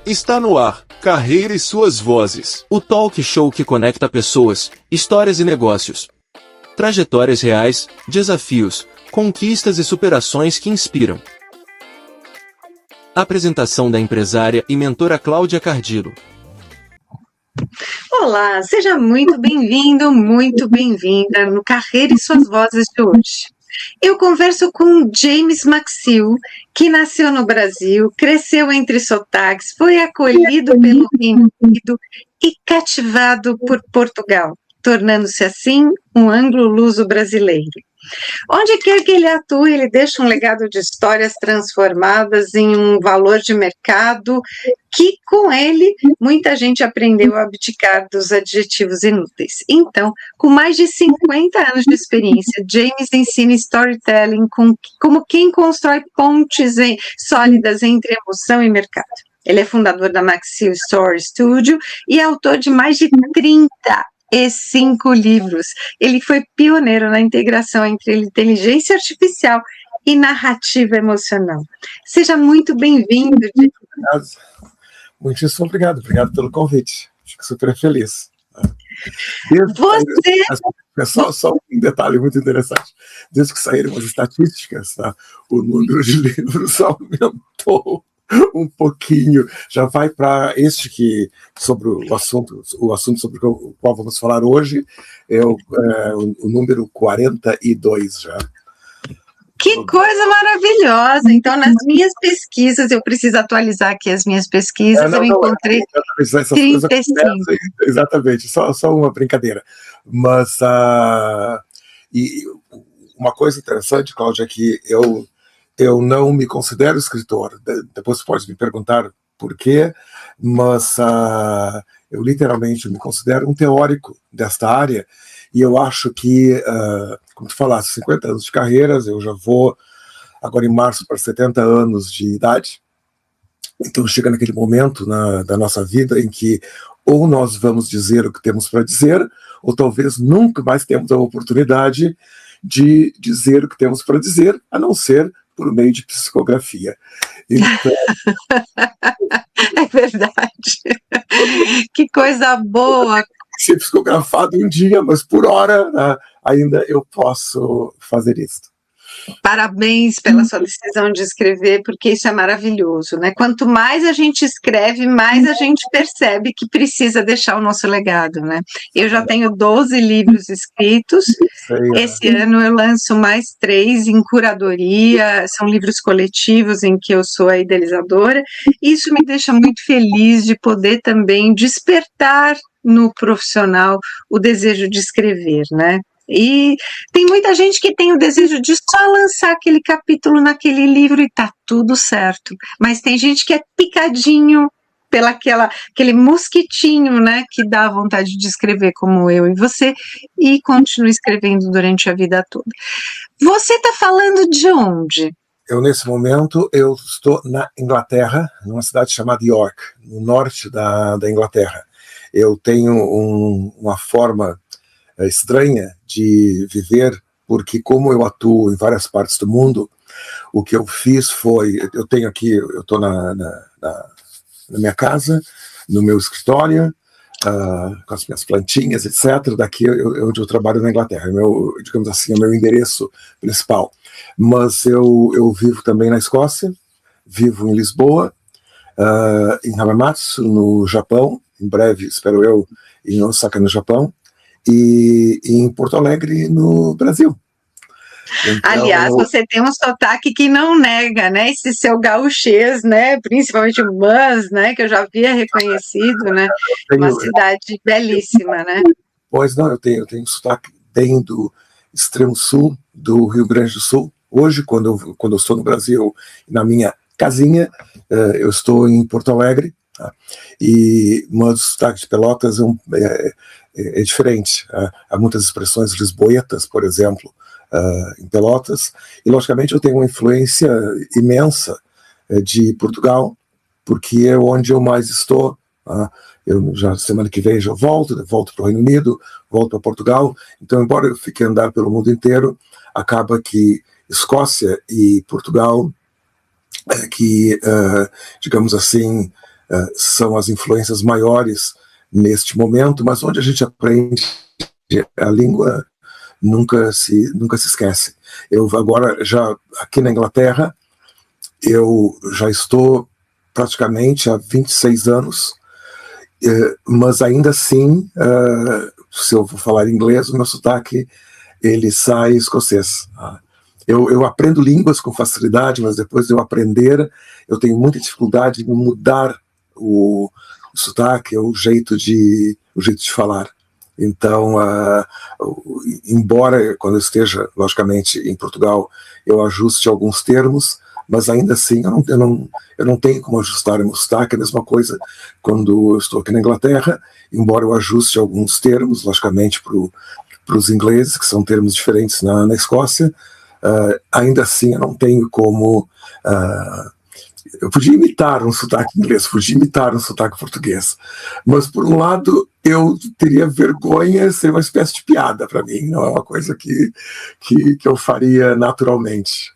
Está no ar, Carreira e Suas Vozes. O talk show que conecta pessoas, histórias e negócios. Trajetórias reais, desafios, conquistas e superações que inspiram. Apresentação da empresária e mentora Cláudia Cardillo. Olá, seja muito bem-vindo, muito bem-vinda no Carreira e Suas Vozes de hoje. Eu converso com James Maxill, que nasceu no Brasil, cresceu entre sotaques, foi acolhido pelo Reino Unido e cativado por Portugal, tornando-se assim um anglo-luso brasileiro. Onde quer que ele atue, ele deixa um legado de histórias transformadas em um valor de mercado que, com ele, muita gente aprendeu a abdicar dos adjetivos inúteis. Então, com mais de 50 anos de experiência, James ensina storytelling como quem constrói pontes sólidas entre emoção e mercado. Ele é fundador da Maxill Story Studio e é autor de mais de 35 livros. Ele foi pioneiro na integração entre inteligência artificial e narrativa emocional. Seja muito bem-vindo. Muitíssimo obrigado. Obrigado pelo convite. Fico super feliz. Só um detalhe muito interessante. Desde que saíram as estatísticas, tá, o número de livros aumentou um pouquinho, já vai para este que, sobre o assunto sobre o qual vamos falar hoje, é o número 42 já. Que coisa maravilhosa! Então, nas minhas pesquisas, eu preciso atualizar aqui as minhas pesquisas, eu encontrei 35. Exatamente, só uma brincadeira. Mas, e uma coisa interessante, Cláudia, é que eu não me considero escritor, depois você pode me perguntar por quê, mas eu literalmente me considero um teórico desta área, e eu acho que, como tu falaste, 50 anos de carreiras, eu já vou agora em março para 70 anos de idade, então chega naquele momento da nossa vida em que ou nós vamos dizer o que temos para dizer, ou talvez nunca mais temos a oportunidade de dizer o que temos para dizer, a não ser por meio de psicografia. Então... É verdade. Que coisa boa. Ser psicografado um dia, mas por hora ainda eu posso fazer isso. Parabéns pela sua decisão de escrever, porque isso é maravilhoso, né? Quanto mais a gente escreve, mais a gente percebe que precisa deixar o nosso legado, né? Eu já tenho 12 livros escritos, esse ano eu lanço mais 3 em curadoria, são livros coletivos em que eu sou a idealizadora, e isso me deixa muito feliz de poder também despertar no profissional o desejo de escrever, né? E tem muita gente que tem o desejo de só lançar aquele capítulo naquele livro e tá tudo certo, mas tem gente que é picadinho pela aquele mosquitinho, né, que dá vontade de escrever como eu e você, e continua escrevendo durante a vida toda. Você tá falando de onde? Eu, nesse momento, eu estou na Inglaterra, numa cidade chamada York, no norte da Inglaterra. Eu tenho uma forma estranha de viver, porque como eu atuo em várias partes do mundo, o que eu fiz foi, eu tenho aqui, eu estou na minha casa, no meu escritório, com as minhas plantinhas, etc. Daqui onde eu trabalho na Inglaterra, digamos assim, é o meu endereço principal. Mas eu vivo também na Escócia, vivo em Lisboa, em Hamamatsu, no Japão, em breve, espero eu, em Osaka, no Japão, e em Porto Alegre, no Brasil. Então, aliás, você tem um sotaque que não nega, né, esse seu gauchês, né, principalmente o Mans, né, que eu já havia reconhecido, né, uma cidade belíssima, né. Pois não, eu tenho um sotaque bem do extremo sul do Rio Grande do Sul. Hoje, quando eu estou no Brasil, na minha casinha, eu estou em Porto Alegre, tá? Mas o sotaque de Pelotas é diferente. Há muitas expressões lisboetas, por exemplo, em Pelotas, e logicamente eu tenho uma influência imensa de Portugal, porque é onde eu mais estou. Eu já semana que vem já volto para o Reino Unido, volto para Portugal, então embora eu fique a andar pelo mundo inteiro, acaba que Escócia e Portugal, digamos assim, são as influências maiores neste momento, mas onde a gente aprende a língua nunca se esquece. Eu agora, já aqui na Inglaterra, eu já estou praticamente há 26 anos, mas ainda assim, se eu vou falar inglês, o meu sotaque, ele sai escocês. Eu aprendo línguas com facilidade, mas depois de eu aprender, eu tenho muita dificuldade em mudar o sotaque, o jeito de falar. Então, embora quando eu esteja, logicamente, em Portugal, eu ajuste alguns termos, mas ainda assim eu não tenho como ajustar o meu sotaque. A mesma coisa quando eu estou aqui na Inglaterra, embora eu ajuste alguns termos, logicamente, para os ingleses, que são termos diferentes na Escócia, ainda assim eu não tenho como... eu podia imitar um sotaque inglês, podia imitar um sotaque português, mas por um lado eu teria vergonha, seria uma espécie de piada para mim, não é uma coisa que eu faria naturalmente.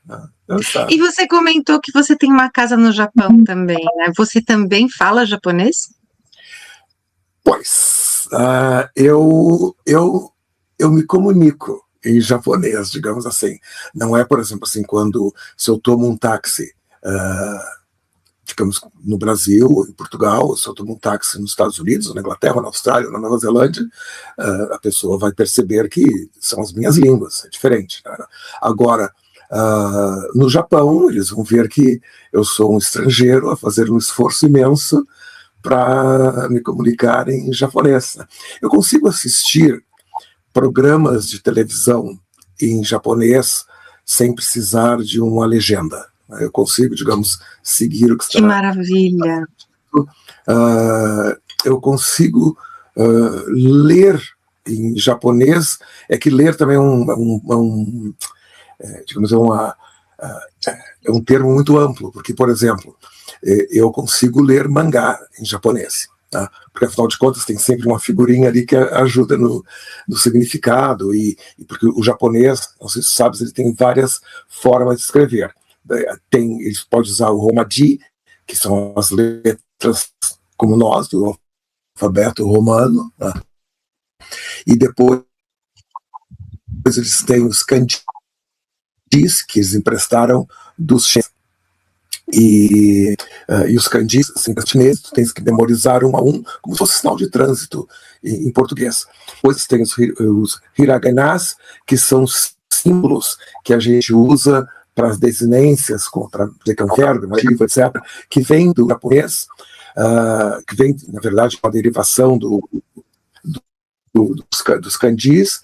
E você comentou que você tem uma casa no Japão também, né? Você também fala japonês? Pois, eu me comunico em japonês, digamos assim. Não é, por exemplo, assim, se eu tomo um táxi, digamos, no Brasil ou em Portugal, se eu tomo um táxi nos Estados Unidos, na Inglaterra, na Austrália, na Nova Zelândia, a pessoa vai perceber que são as minhas línguas, é diferente. Né? Agora, no Japão, eles vão ver que eu sou um estrangeiro a fazer um esforço imenso para me comunicar em japonês. Né? Eu consigo assistir programas de televisão em japonês sem precisar de uma legenda. Eu consigo, digamos, seguir o que está... Que maravilha! Eu consigo ler em japonês. É que ler também digamos, é um termo muito amplo, porque, por exemplo, eu consigo ler mangá em japonês, tá? Porque, afinal de contas, tem sempre uma figurinha ali que ajuda no significado, e porque o japonês, não sei se você sabe, ele tem várias formas de escrever. Eles podem usar o romaji, que são as letras como nós, do alfabeto romano, né? E depois eles têm os kanjis, que eles emprestaram dos chineses. E os kanjis, assim, chineses, tu tens que memorizar um a um, como se fosse sinal de trânsito em português. Depois tem os hiraganas, que são símbolos que a gente usa para as desinências, para dizer que é um verbo, uma língua, etc., que vem do japonês, que vem, na verdade, uma derivação dos kanjis.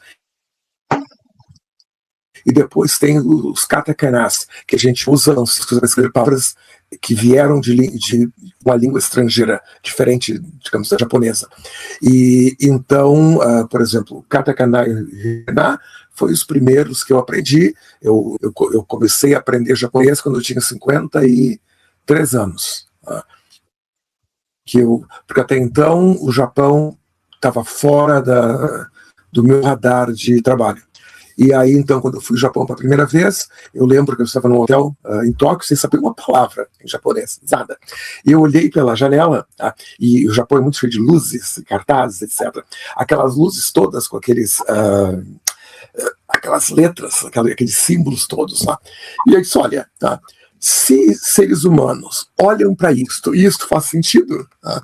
E depois tem os katakanas, que a gente usa para escrever palavras que vieram de uma língua estrangeira, diferente, digamos, da japonesa. E então, por exemplo, katakana e hiragana foi os primeiros que eu aprendi. Eu comecei a aprender japonês quando eu tinha 53 anos. Porque até então o Japão estava fora do meu radar de trabalho. E aí, então, quando eu fui ao Japão pela primeira vez, eu lembro que eu estava num hotel em Tóquio sem saber uma palavra em japonês, nada. E eu olhei pela janela, tá? E o Japão é muito cheio de luzes, cartazes, etc. Aquelas luzes todas com aquelas letras, aqueles símbolos todos lá. E eu disse, olha, tá? Se seres humanos olham para isto e isto faz sentido, tá?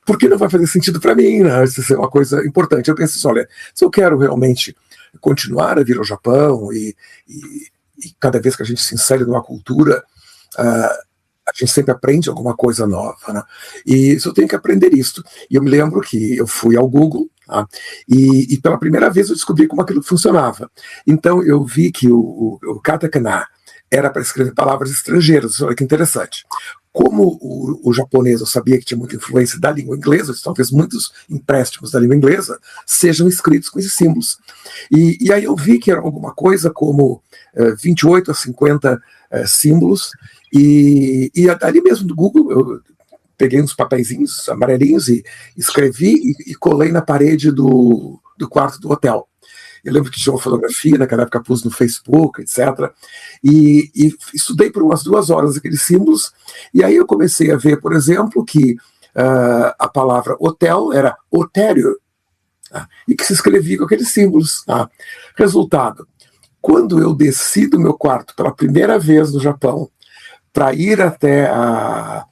Por que não vai fazer sentido para mim? Né? Isso é uma coisa importante. Eu pensei assim, olha, se eu quero realmente continuar a vir ao Japão e cada vez que a gente se insere numa cultura, a gente sempre aprende alguma coisa nova, né? E eu tenho que aprender isso. E eu me lembro que eu fui ao Google, tá? E pela primeira vez eu descobri como aquilo funcionava. Então eu vi que o katakana era para escrever palavras estrangeiras. Olha que interessante. Como o japonês, eu sabia que tinha muita influência da língua inglesa, talvez muitos empréstimos da língua inglesa sejam escritos com esses símbolos. E aí eu vi que era alguma coisa como 28 a 50 símbolos, e ali mesmo do Google eu peguei uns papeizinhos amarelinhos e escrevi e colei na parede do quarto do hotel. Eu lembro que tinha uma fotografia, naquela época pus no Facebook, etc. E estudei por umas 2 horas aqueles símbolos, e aí eu comecei a ver, por exemplo, que a palavra hotel era hotério, e que se escrevia com aqueles símbolos. Resultado, quando eu desci do meu quarto pela primeira vez no Japão para ir até a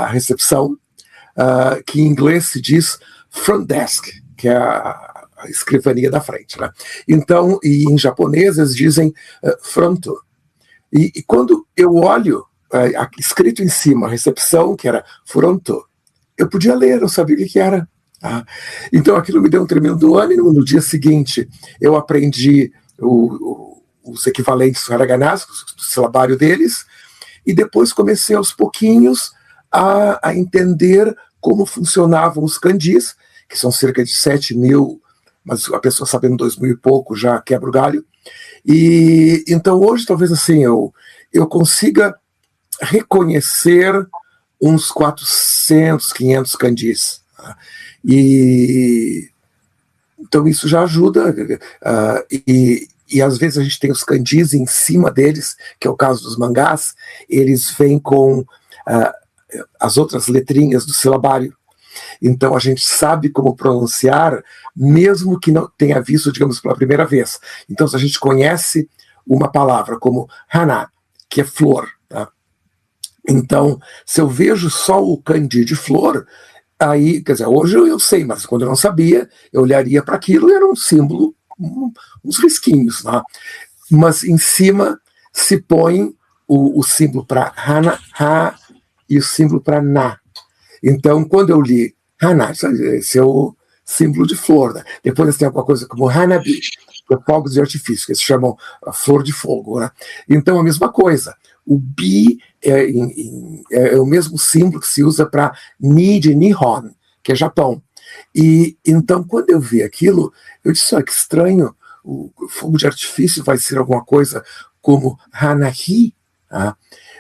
recepção, que em inglês se diz front desk, que é a escrivania da frente, né? Então, e em japonês eles dizem fronto. E quando eu olho escrito em cima, recepção, que era fronto, eu podia ler, eu sabia o que era. Então aquilo me deu um tremendo ânimo. No dia seguinte eu aprendi os equivalentes haraganás, o silabário deles, e depois comecei aos pouquinhos a entender como funcionavam os kanjis, que são cerca de 7.000, mas a pessoa sabendo 2.000 e pouco já quebra o galho. E então hoje talvez assim eu consiga reconhecer uns 400, 500 kanjis. E então isso já ajuda, e às vezes a gente tem os kanjis em cima deles, que é o caso dos mangás, eles vêm com as outras letrinhas do silabário. Então a gente sabe como pronunciar, mesmo que não tenha visto, digamos, pela primeira vez. Então se a gente conhece uma palavra como hana, que é flor, então se eu vejo só o kanji de flor, aí, quer dizer, hoje eu sei, mas quando eu não sabia, eu olharia para aquilo e era um símbolo, uns risquinhos, mas em cima se põe o símbolo para hana, ha, e o símbolo para na. Então, quando eu li hana, esse é o símbolo de flor. Depois tem alguma coisa como hanabi, que é fogos de artifício, que eles chamam flor de fogo. Então, a mesma coisa. O bi é o mesmo símbolo que se usa para ni de Nihon, que é Japão. E então, quando eu vi aquilo, eu disse, que estranho, o fogo de artifício vai ser alguma coisa como hanahi,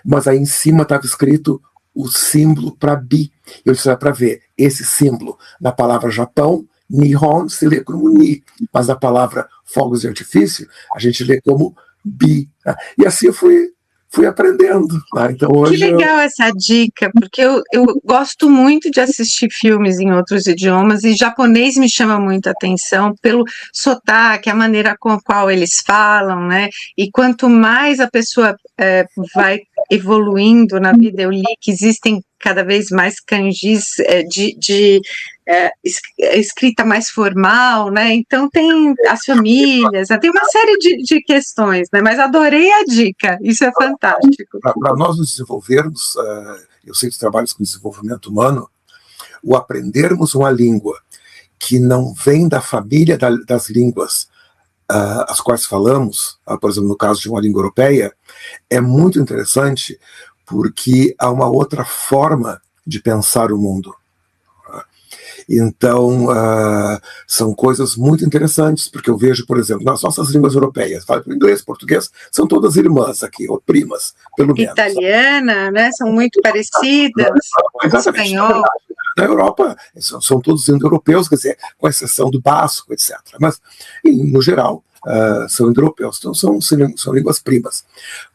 mas aí em cima estava escrito o símbolo para bi. Eu disse, para ver, esse símbolo na palavra Japão, Nihon se lê como ni, mas na palavra fogos de artifício, a gente lê como bi. E assim eu fui aprendendo. Então, hoje que legal essa dica, porque eu gosto muito de assistir filmes em outros idiomas, e japonês me chama muito a atenção pelo sotaque, a maneira com a qual eles falam, né? E quanto mais a pessoa vai evoluindo na vida, eu li que existem cada vez mais kanjis de escrita mais formal, né? Então tem as famílias, tem uma série de questões, né? Mas adorei a dica, isso é fantástico. Para nós nos desenvolvermos, eu sei que trabalhos com desenvolvimento humano, o aprendermos uma língua que não vem da família das línguas as quais falamos, por exemplo, no caso de uma língua europeia, é muito interessante, porque há uma outra forma de pensar o mundo. Então, são coisas muito interessantes, porque eu vejo, por exemplo, nas nossas línguas europeias, falo inglês, português, são todas irmãs aqui, ou primas, pelo menos. Italiana, né? São muito parecidas. Espanhol. Na Europa, são todos indo-europeus, quer dizer, com exceção do basco, etc. Mas, no geral, são indo-europeus, então são línguas primas.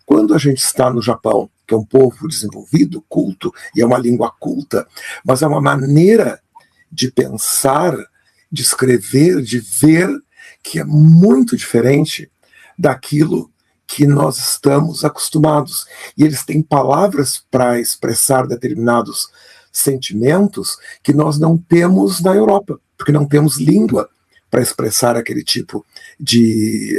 Quando a gente está no Japão, que é um povo desenvolvido, culto, e é uma língua culta, mas é uma maneira de pensar, de escrever, de ver, que é muito diferente daquilo que nós estamos acostumados. E eles têm palavras para expressar determinados sentimentos que nós não temos na Europa, porque não temos língua para expressar aquele tipo de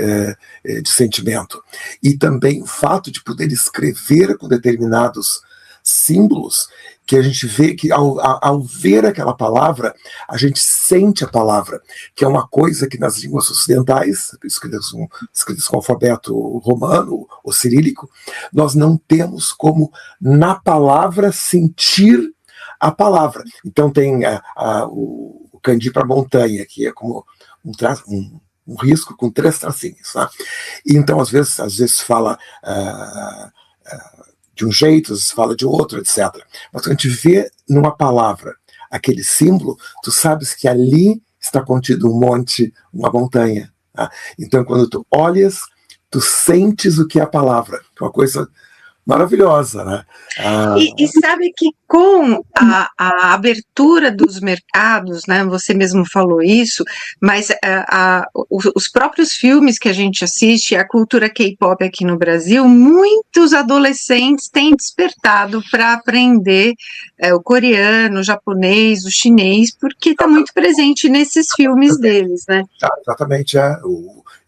sentimento. E também o fato de poder escrever com determinados símbolos, que a gente vê que ao ver aquela palavra, a gente sente a palavra, que é uma coisa que nas línguas ocidentais, escritas com alfabeto romano ou cirílico, nós não temos como, na palavra, sentir a palavra. Então tem o kanji para montanha, que é como um risco com 3 tracinhos. Tá? E então, às vezes fala de um jeito, às vezes fala de outro, etc. Mas quando a gente vê numa palavra aquele símbolo, tu sabes que ali está contido um monte, uma montanha. Tá? Então, quando tu olhas, tu sentes o que é a palavra. É uma coisa maravilhosa, né? E sabe que com a abertura dos mercados, né, você mesmo falou isso, mas os próprios filmes que a gente assiste, a cultura K-pop aqui no Brasil, muitos adolescentes têm despertado para aprender o coreano, o japonês, o chinês, porque está muito presente nesses filmes deles, né? Exatamente,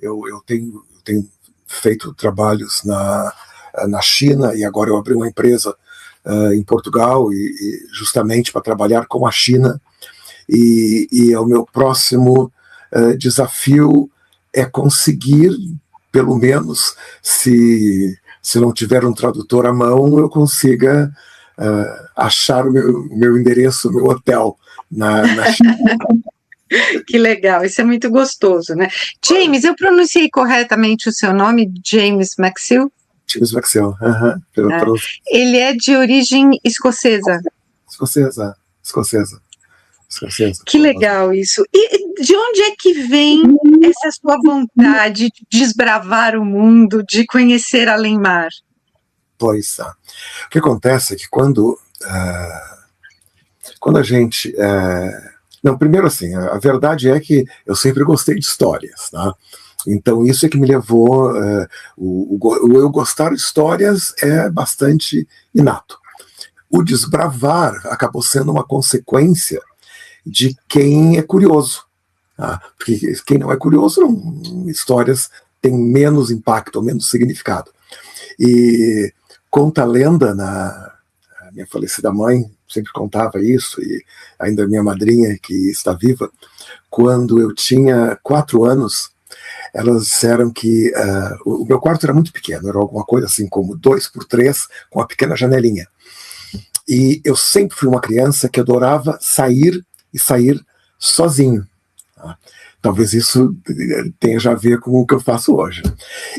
eu tenho feito trabalhos na China, e agora eu abri uma empresa em Portugal, e justamente para trabalhar com a China, e o meu próximo desafio é conseguir, pelo menos, se não tiver um tradutor à mão, eu consiga achar o meu endereço, o meu hotel na China. Que legal, isso é muito gostoso, né? James, eu pronunciei corretamente o seu nome, James Maxill? James Maxill, Ele é de origem escocesa. Escocesa. Que legal isso. E de onde é que vem essa sua vontade de desbravar o mundo, de conhecer além-mar? Pois, o que acontece é que quando a gente... Não, primeiro assim, a verdade é que eu sempre gostei de histórias, tá? Então isso é que me levou, o eu gostar de histórias é bastante inato. O desbravar acabou sendo uma consequência de quem é curioso, tá? Porque quem não é curioso, histórias têm menos impacto, ou menos significado. E conta a lenda, a minha falecida mãe sempre contava isso, e ainda minha madrinha, que está viva, quando eu tinha 4 anos, elas disseram que o meu quarto era muito pequeno, era alguma coisa assim como 2x3, com uma pequena janelinha. E eu sempre fui uma criança que adorava sair sozinho. Tá? Talvez isso tenha já a ver com o que eu faço hoje.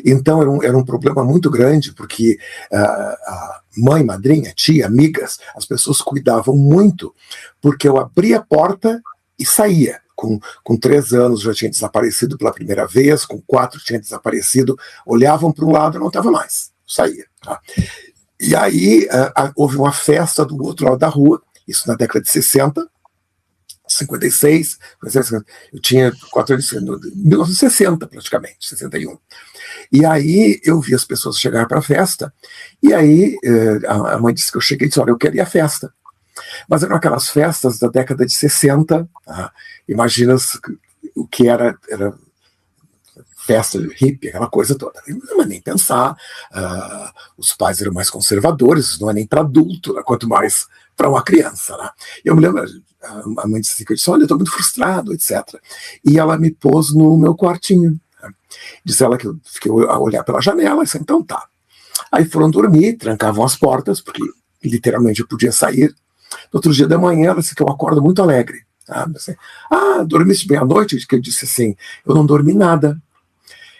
Então era um problema muito grande, porque a mãe, madrinha, tia, amigas, as pessoas cuidavam muito, porque eu abria a porta e saía. Com 3 anos já tinha desaparecido pela primeira vez, com 4 tinha desaparecido, olhavam para um lado e não estava mais, saía. Tá? E aí houve uma festa do outro lado da rua, isso na década de 60, 56, eu tinha 4 anos, 1960 praticamente, 61. E aí eu vi as pessoas chegar para a festa, e aí a mãe disse que eu cheguei e disse, olha, eu quero ir à festa. Mas eram aquelas festas da década de 60, imagina o que era festa hippie, aquela coisa toda. Não é nem pensar, os pais eram mais conservadores, não é nem para adulto, né, quanto mais para uma criança. Né? Eu me lembro, a mãe disse assim, que eu disse, olha, eu estou muito frustrado, etc. E ela me pôs no meu quartinho. Né? Diz ela que eu fiquei a olhar pela janela, e disse, então tá. Aí foram dormir, trancavam as portas, porque literalmente eu podia sair. No outro dia da manhã, ela disse que eu acordo muito alegre. Assim, dormiste bem à noite? Que eu disse assim, eu não dormi nada.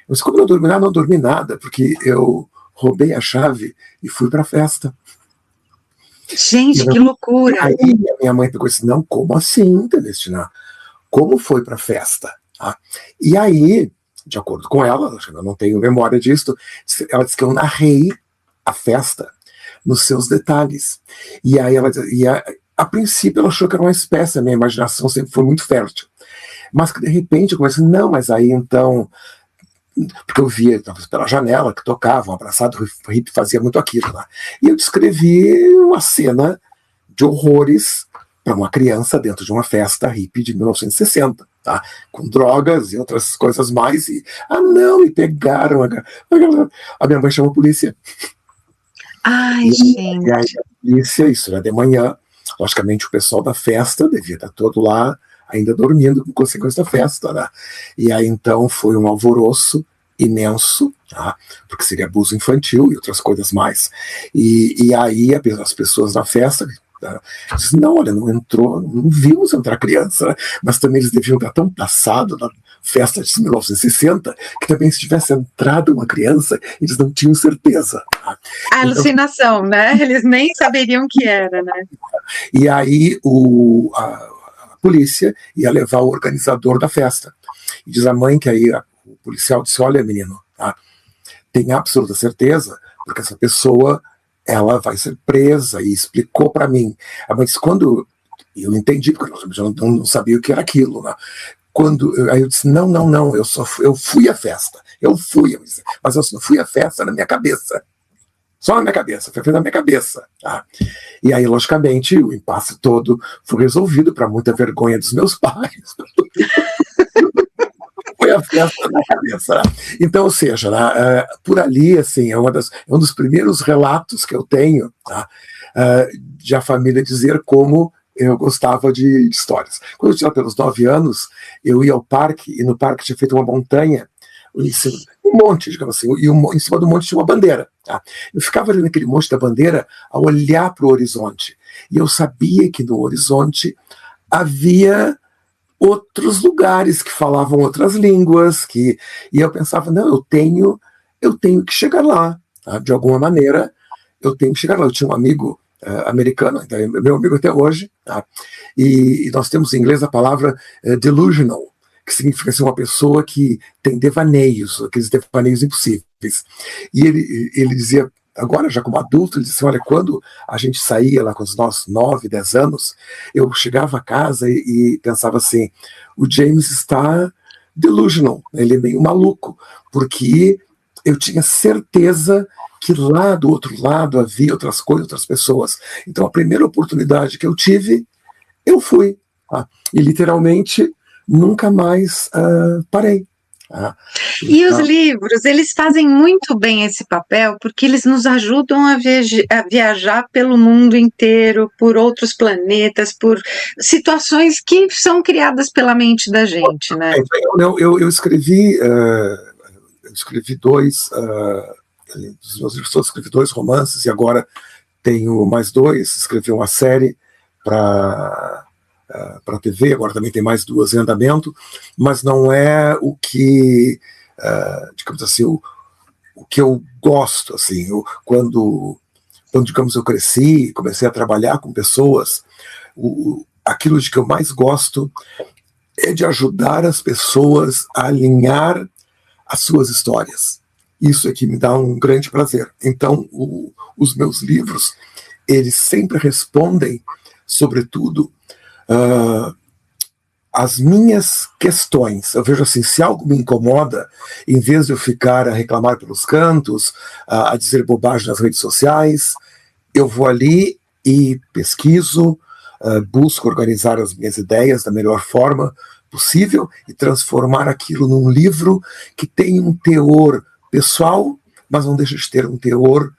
Eu disse, como não dormi nada? Não dormi nada, porque eu roubei a chave e fui para a festa. Gente, que loucura! Aí a minha mãe pegou e disse, não, como assim, Celestina? Como foi para a festa? E aí, de acordo com ela, eu não tenho memória disso, ela disse que eu narrei a festa nos seus detalhes. E aí a princípio ela achou que era uma espécie, a minha imaginação sempre foi muito fértil. Mas que de repente eu comecei, não, mas aí então, porque eu via pela janela que tocavam, abraçado, o hippie fazia muito aquilo. Né? E eu descrevi uma cena de horrores para uma criança dentro de uma festa hippie de 1960, tá? Com drogas e outras coisas mais. E, não, me pegaram. A minha mãe chamou a polícia. Ai, gente. E aí a polícia, isso era de manhã, logicamente o pessoal da festa devia estar todo lá, ainda dormindo com consequência da festa, né? E aí então foi um alvoroço imenso, tá? Porque seria abuso infantil e outras coisas mais. E aí as pessoas na festa disseram, não, olha, não vimos entrar criança, né? Mas também eles deviam estar tão passados na festa de 1960, que também se tivesse entrado uma criança, eles não tinham certeza. Tá? A alucinação, né? Eles nem saberiam o que era, né? E aí a polícia ia levar o organizador da festa. E diz a mãe que aí o policial disse, olha, menino, tá? Tem absoluta certeza, porque essa pessoa ela vai ser presa, e explicou para mim. Mas quando eu entendi, porque eu não sabia o que era aquilo, né? Aí eu disse, não, eu fui à festa, mas eu só fui à festa na minha cabeça. Só na minha cabeça, foi feito na minha cabeça. Tá? E aí, logicamente, o impasse todo foi resolvido, para muita vergonha dos meus pais. Foi a festa na cabeça. Né? Então, ou seja, né, por ali, assim, é um dos primeiros relatos que eu tenho, tá? De a família dizer como eu gostava de histórias. Quando eu tinha pelos 9 anos, eu ia ao parque, e no parque tinha feito uma montanha, um monte, digamos assim, e em cima do monte tinha uma bandeira. Tá? Eu ficava ali naquele monte da bandeira a olhar para o horizonte. E eu sabia que no horizonte havia outros lugares que falavam outras línguas, e eu pensava, não, eu tenho que chegar lá. Tá? De alguma maneira, eu tenho que chegar lá. Eu tinha um amigo americano, meu amigo até hoje, tá? E nós temos em inglês a palavra delusional, que significa ser uma pessoa que tem devaneios, aqueles devaneios impossíveis. E ele dizia, agora já como adulto, ele disse, olha, quando a gente saía lá com os nossos 9, 10 anos, eu chegava a casa e pensava assim, o James está delusional, ele é meio maluco, porque eu tinha certeza que lá do outro lado havia outras coisas, outras pessoas. Então a primeira oportunidade que eu tive, eu fui. Tá? E literalmente nunca mais parei. E os livros, eles fazem muito bem esse papel, porque eles nos ajudam a viajar pelo mundo inteiro, por outros planetas, por situações que são criadas pela mente da gente, né? Eu escrevi dois, dos meus livros todos, escrevi 2 romances, e agora tenho mais 2, escrevi uma série para TV, agora também tem mais 2 em andamento, mas não é o que, digamos assim, o que eu gosto, assim, quando, digamos, eu cresci, comecei a trabalhar com pessoas, aquilo de que eu mais gosto é de ajudar as pessoas a alinhar as suas histórias. Isso é que me dá um grande prazer. Então, os meus livros, eles sempre respondem, sobretudo, as minhas questões. Eu vejo assim, se algo me incomoda, em vez de eu ficar a reclamar pelos cantos, a dizer bobagem nas redes sociais, eu vou ali e pesquiso, busco organizar as minhas ideias da melhor forma possível e transformar aquilo num livro que tem um teor pessoal, mas não deixa de ter um teor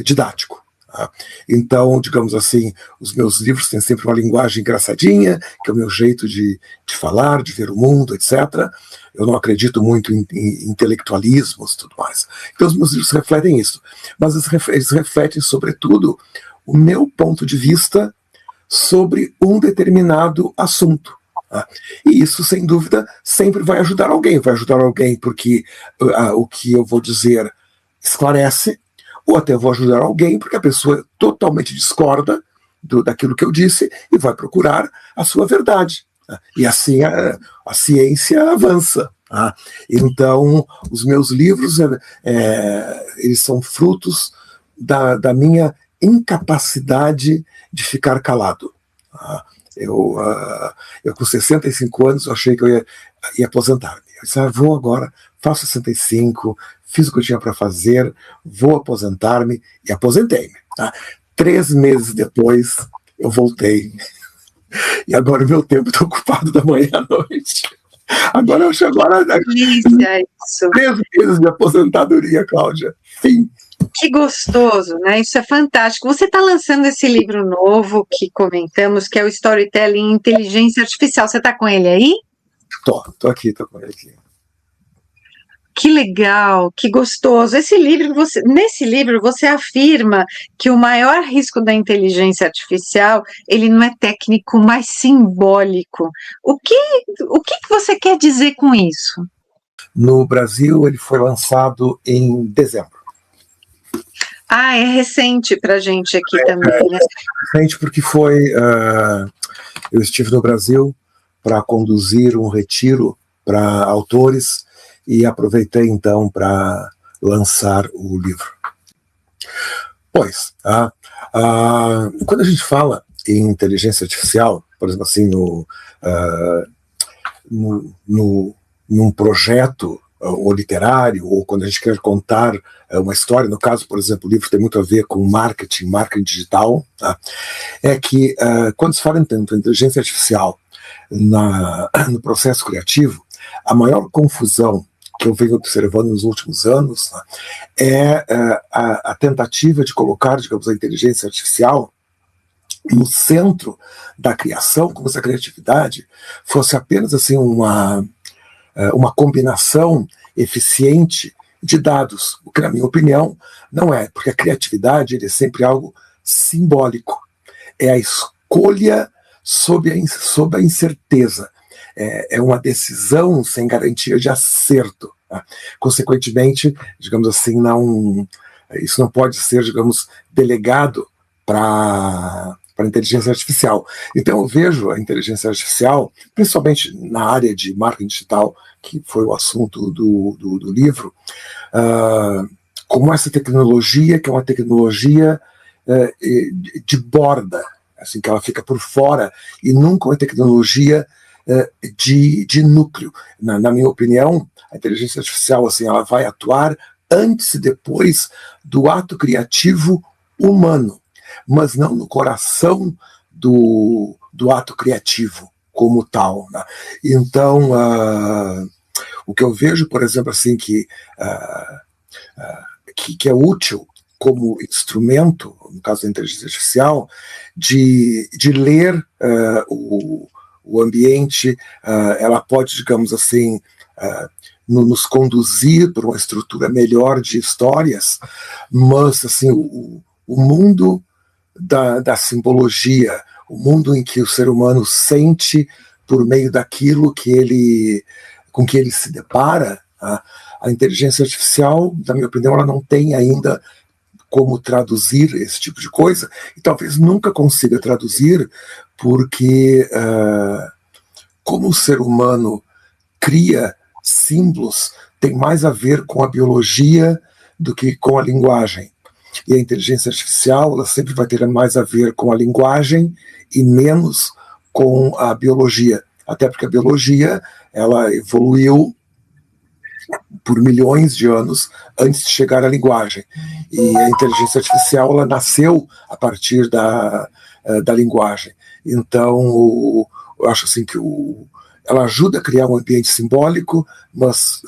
didático. Tá? Então, digamos assim, os meus livros têm sempre uma linguagem engraçadinha, que é o meu jeito de falar, de ver o mundo, etc. Eu não acredito muito em intelectualismos e tudo mais. Então, os meus livros refletem isso. Mas eles refletem, sobretudo, o meu ponto de vista sobre um determinado assunto. Tá? E isso, sem dúvida, sempre vai ajudar alguém. Vai ajudar alguém porque o que eu vou dizer esclarece, ou até vou ajudar alguém porque a pessoa totalmente discorda daquilo que eu disse e vai procurar a sua verdade. Tá? E assim a ciência avança. Tá? Então, os meus livros eles são frutos da minha incapacidade de ficar calado. Tá? Eu com 65 anos, eu achei que eu ia aposentar-me. Eu disse, vou agora, faço 65, fiz o que eu tinha para fazer, vou aposentar-me, e aposentei-me. Tá? 3 meses depois, eu voltei. E agora o meu tempo está ocupado da manhã à noite. Agora eu chego agora. Delícia, isso. 3 meses de aposentadoria, Cláudia. Fim. Que gostoso, né? Isso é fantástico. Você está lançando esse livro novo que comentamos, que é o Storytelling Inteligência Artificial. Você está com ele aí? Tô com ele aqui. Que legal, que gostoso. Nesse livro você afirma que o maior risco da inteligência artificial, ele não é técnico, mas simbólico. O que você quer dizer com isso? No Brasil, ele foi lançado em dezembro. É recente para a gente aqui também, né? É recente porque eu estive no Brasil para conduzir um retiro para autores e aproveitei então para lançar o livro. Pois, quando a gente fala em inteligência artificial, por exemplo, assim, num projeto ou literário, ou quando a gente quer contar uma história, no caso, por exemplo, o livro tem muito a ver com marketing digital, tá? É que quando se fala em tanto inteligência artificial no processo criativo, a maior confusão que eu venho observando nos últimos anos, né, é a tentativa de colocar, digamos, a inteligência artificial no centro da criação, como se a criatividade fosse apenas assim uma combinação eficiente de dados, o que, na minha opinião, não é, porque a criatividade é sempre algo simbólico, é a escolha sob a incerteza, é uma decisão sem garantia de acerto. Tá? Consequentemente, digamos assim, isso não pode ser, digamos, delegado para a inteligência artificial. Então eu vejo a inteligência artificial, principalmente na área de marketing digital, que foi o assunto do livro, como essa tecnologia, que é uma tecnologia de borda, assim, que ela fica por fora, e nunca uma tecnologia de núcleo. Na minha opinião, a inteligência artificial, assim, ela vai atuar antes e depois do ato criativo humano, mas não no coração do ato criativo como tal, né? Então, o que eu vejo, por exemplo, assim, que é útil como instrumento, no caso da inteligência artificial, de ler o ambiente, ela pode, digamos assim, nos conduzir para uma estrutura melhor de histórias, mas assim, o mundo da simbologia, o mundo em que o ser humano sente por meio daquilo com que ele se depara, a inteligência artificial, na minha opinião, ela não tem ainda como traduzir esse tipo de coisa, e talvez nunca consiga traduzir, porque como o ser humano cria símbolos, tem mais a ver com a biologia do que com a linguagem. E a inteligência artificial, ela sempre vai ter mais a ver com a linguagem e menos com a biologia. Até porque a biologia, ela evoluiu por milhões de anos antes de chegar à linguagem. E a inteligência artificial, ela nasceu a partir da linguagem. Então, eu acho assim que ela ajuda a criar um ambiente simbólico, mas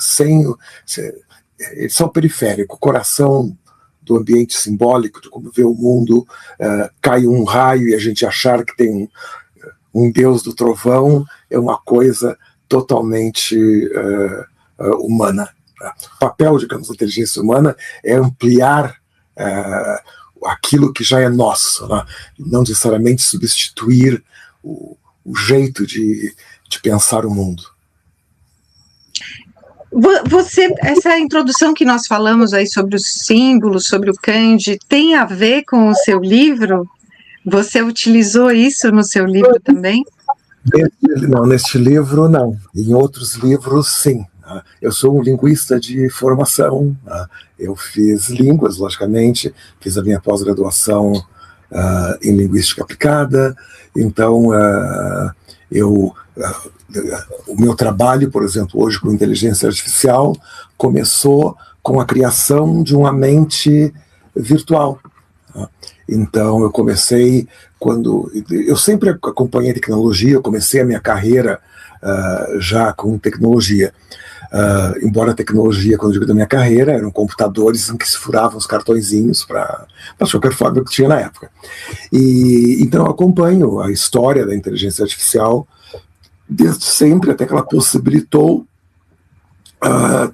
eles são periféricos. O coração do ambiente simbólico, de como ver o mundo, cai um raio e a gente achar que tem um deus do trovão, é uma coisa totalmente humana. O papel, digamos, da inteligência humana é ampliar aquilo que já é nosso, né? Não necessariamente substituir o jeito de pensar o mundo. Essa introdução que nós falamos aí sobre os símbolos, sobre o kanji, tem a ver com o seu livro? Você utilizou isso no seu livro também? Não, neste livro não. Em outros livros, sim. Eu sou um linguista de formação. Eu fiz línguas, logicamente, fiz a minha pós-graduação em linguística aplicada. Então, o meu trabalho, por exemplo, hoje com inteligência artificial, começou com a criação de uma mente virtual. Então, eu comecei quando... Eu sempre acompanhei tecnologia, eu comecei a minha carreira já com tecnologia. Embora a tecnologia, quando eu digo da minha carreira, eram computadores em que se furavam os cartõezinhos para qualquer forma que tinha na época. Então, eu acompanho a história da inteligência artificial desde sempre, até que ela possibilitou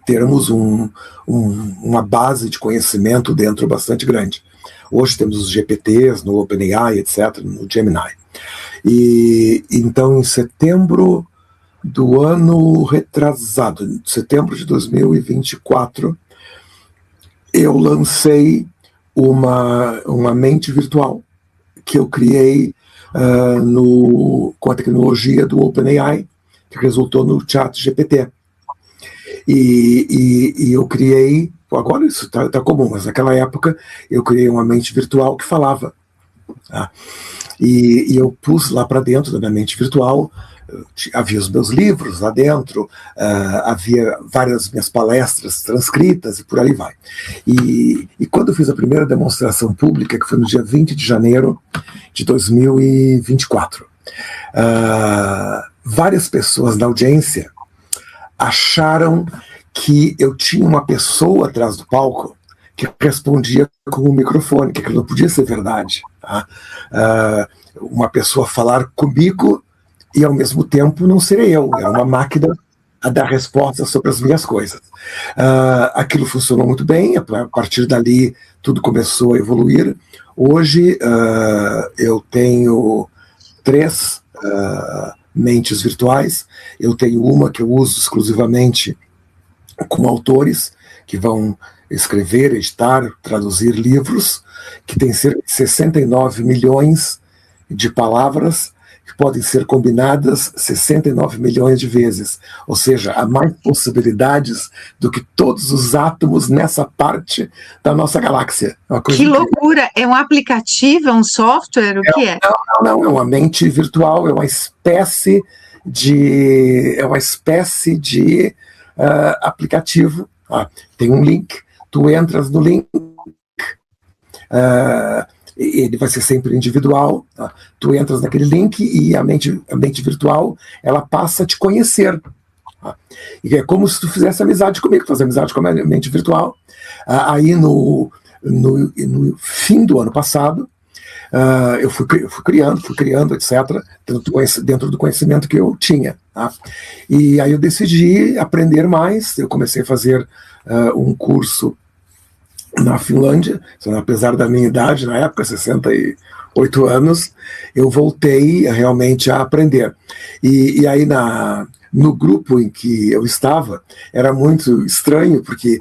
termos uma base de conhecimento dentro bastante grande. Hoje temos os GPTs no OpenAI, etc., no Gemini. Então, em setembro do ano retrasado, setembro de 2024, eu lancei uma mente virtual que eu criei com a tecnologia do OpenAI, que resultou no ChatGPT. E eu criei agora isso está comum, mas naquela época eu criei uma mente virtual que falava. Tá? E eu pus lá para dentro da minha mente virtual, havia os meus livros lá dentro, havia várias minhas palestras transcritas e por aí vai. E quando eu fiz a primeira demonstração pública, que foi no dia 20 de janeiro de 2024, várias pessoas da audiência acharam que eu tinha uma pessoa atrás do palco que respondia com o microfone, que aquilo não podia ser verdade. Tá? Uma pessoa falar comigo e ao mesmo tempo não ser eu, era uma máquina a dar respostas sobre as minhas coisas. Aquilo funcionou muito bem, a partir dali tudo começou a evoluir. Hoje eu tenho 3 mentes virtuais, eu tenho uma que eu uso exclusivamente com autores que vão escrever, editar, traduzir livros, que tem cerca de 69 milhões de palavras que podem ser combinadas 69 milhões de vezes. Ou seja, há mais possibilidades do que todos os átomos nessa parte da nossa galáxia. Que loucura! É um aplicativo, é um software? O que é? Não, é uma mente virtual, é uma espécie de aplicativo. Tem um link, tu entras no link, ele vai ser sempre individual, tá? Tu entras naquele link e a mente virtual, ela passa a te conhecer. Tá? E é como se tu fizesse amizade comigo, fazer amizade com a mente virtual. Aí no fim do ano passado, eu fui criando, etc., dentro do conhecimento que eu tinha. Tá? E aí eu decidi aprender mais, eu comecei a fazer um curso na Finlândia, apesar da minha idade, na época, 68 anos, eu voltei realmente a aprender. E aí no grupo em que eu estava, era muito estranho, porque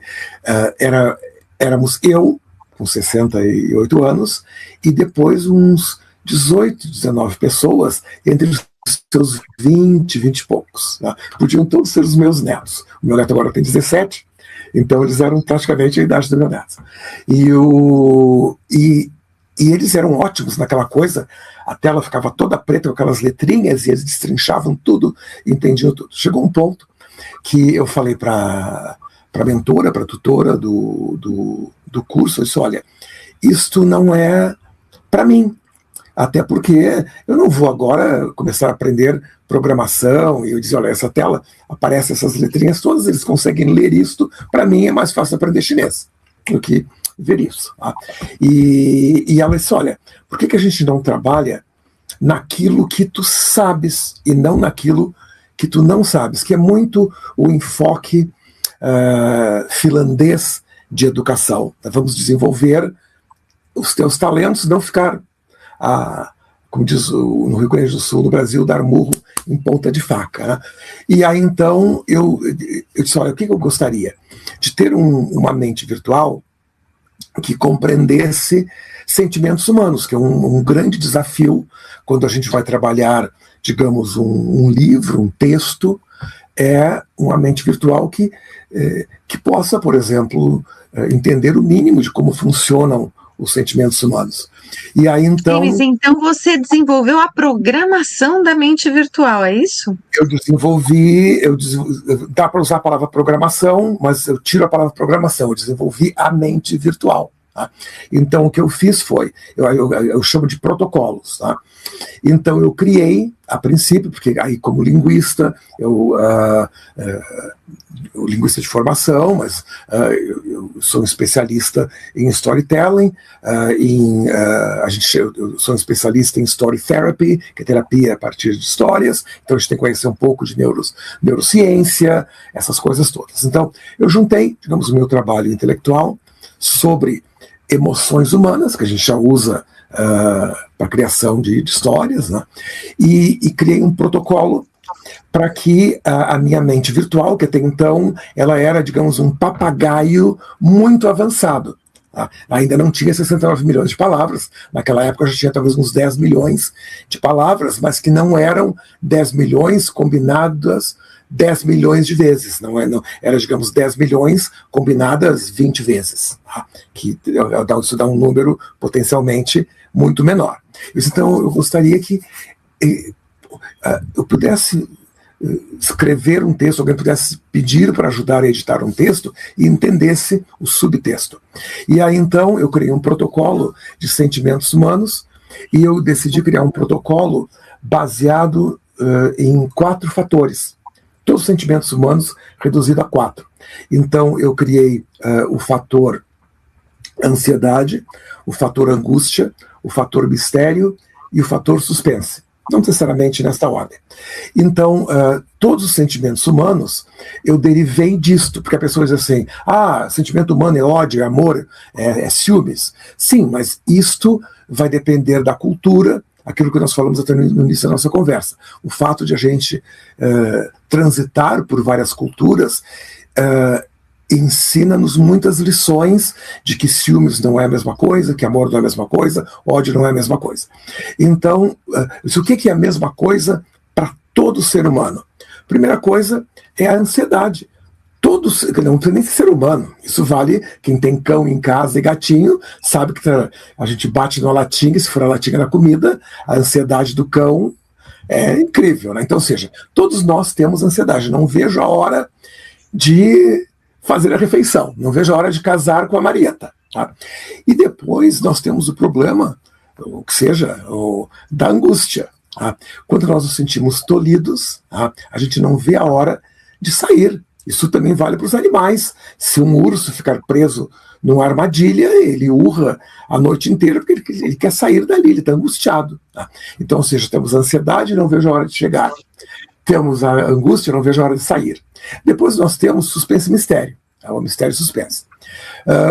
éramos eu, com 68 anos, e depois uns 18, 19 pessoas, entre os seus 20 e poucos. Tá? Podiam todos ser os meus netos. O meu neto agora tem 17, então eles eram praticamente a idade do meu neto. E eles eram ótimos naquela coisa, a tela ficava toda preta com aquelas letrinhas e eles destrinchavam tudo, entendiam tudo. Chegou um ponto que eu falei para a mentora, para a tutora do curso, eu disse, olha, isto não é para mim, até porque eu não vou agora começar a aprender programação, e eu disse, olha, essa tela, aparecem essas letrinhas todas, eles conseguem ler isto, para mim é mais fácil aprender chinês do que ver isso. Tá? E ela disse, olha, por que a gente não trabalha naquilo que tu sabes e não naquilo que tu não sabes, que é muito o enfoque finlandês de educação. Vamos desenvolver os teus talentos, não ficar, como diz no Rio Grande do Sul, no Brasil, dar murro em ponta de faca. Né? E aí, então, eu disse, olha, o que eu gostaria? De ter uma mente virtual que compreendesse sentimentos humanos, que é um grande desafio quando a gente vai trabalhar, digamos, um livro, um texto, é uma mente virtual que possa, por exemplo, entender o mínimo de como funcionam os sentimentos humanos. E aí, então... James, então você desenvolveu a programação da mente virtual, é isso? Eu desenvolvi, dá para usar a palavra programação, mas eu tiro a palavra programação, eu desenvolvi a mente virtual. Tá? Então, o que eu fiz foi, eu chamo de protocolos. Tá? Então, eu criei, a princípio, porque aí, como linguista, linguista de formação, mas eu sou um especialista em storytelling, eu sou um especialista em story therapy, que é terapia a partir de histórias, então a gente tem que conhecer um pouco de neurociência, essas coisas todas. Então, eu juntei, digamos, o meu trabalho intelectual sobre emoções humanas, que a gente já usa para a criação de histórias, né? E criei um protocolo para que a minha mente virtual, que até então ela era, digamos, um papagaio muito avançado. Tá? Ainda não tinha 69 milhões de palavras, naquela época já tinha talvez uns 10 milhões de palavras, mas que não eram 10 milhões combinadas 10 milhões de vezes, não era, digamos, 10 milhões combinadas 20 vezes, tá? Que isso dá um número potencialmente muito menor. Então eu gostaria que eu pudesse escrever um texto, alguém pudesse pedir para ajudar a editar um texto e entendesse o subtexto. E aí então eu criei um protocolo de sentimentos humanos e eu decidi criar um protocolo baseado em 4 fatores. Todos os sentimentos humanos reduzido a 4. Então eu criei o fator ansiedade, o fator angústia, o fator mistério e o fator suspense. Não necessariamente nesta ordem. Então, todos os sentimentos humanos, eu derivei disto, porque a pessoa diz assim, sentimento humano é ódio, é amor, é ciúmes. Sim, mas isto vai depender da cultura, aquilo que nós falamos até no início da nossa conversa. O fato de a gente transitar por várias culturas ensina-nos muitas lições de que ciúmes não é a mesma coisa, que amor não é a mesma coisa, ódio não é a mesma coisa. Então, o que é a mesma coisa para todo ser humano? Primeira coisa é a ansiedade. Não tem nem ser humano. Isso vale quem tem cão em casa e gatinho, sabe que a gente bate na latinha, e se for a latinha na comida, a ansiedade do cão é incrível, né? Então, ou seja, todos nós temos ansiedade. Não vejo a hora de fazer a refeição, não vejo a hora de casar com a Marieta. Tá? E depois nós temos o problema, o que seja, da angústia. Tá? Quando nós nos sentimos tolhidos, tá? A gente não vê a hora de sair. Isso também vale para os animais. Se um urso ficar preso numa armadilha, ele urra a noite inteira porque ele quer sair dali, ele está angustiado. Tá? Então, ou seja, temos a ansiedade, não vejo a hora de chegar. Temos a angústia, não vejo a hora de sair. Depois nós temos suspense e mistério. Tá? O mistério e suspense.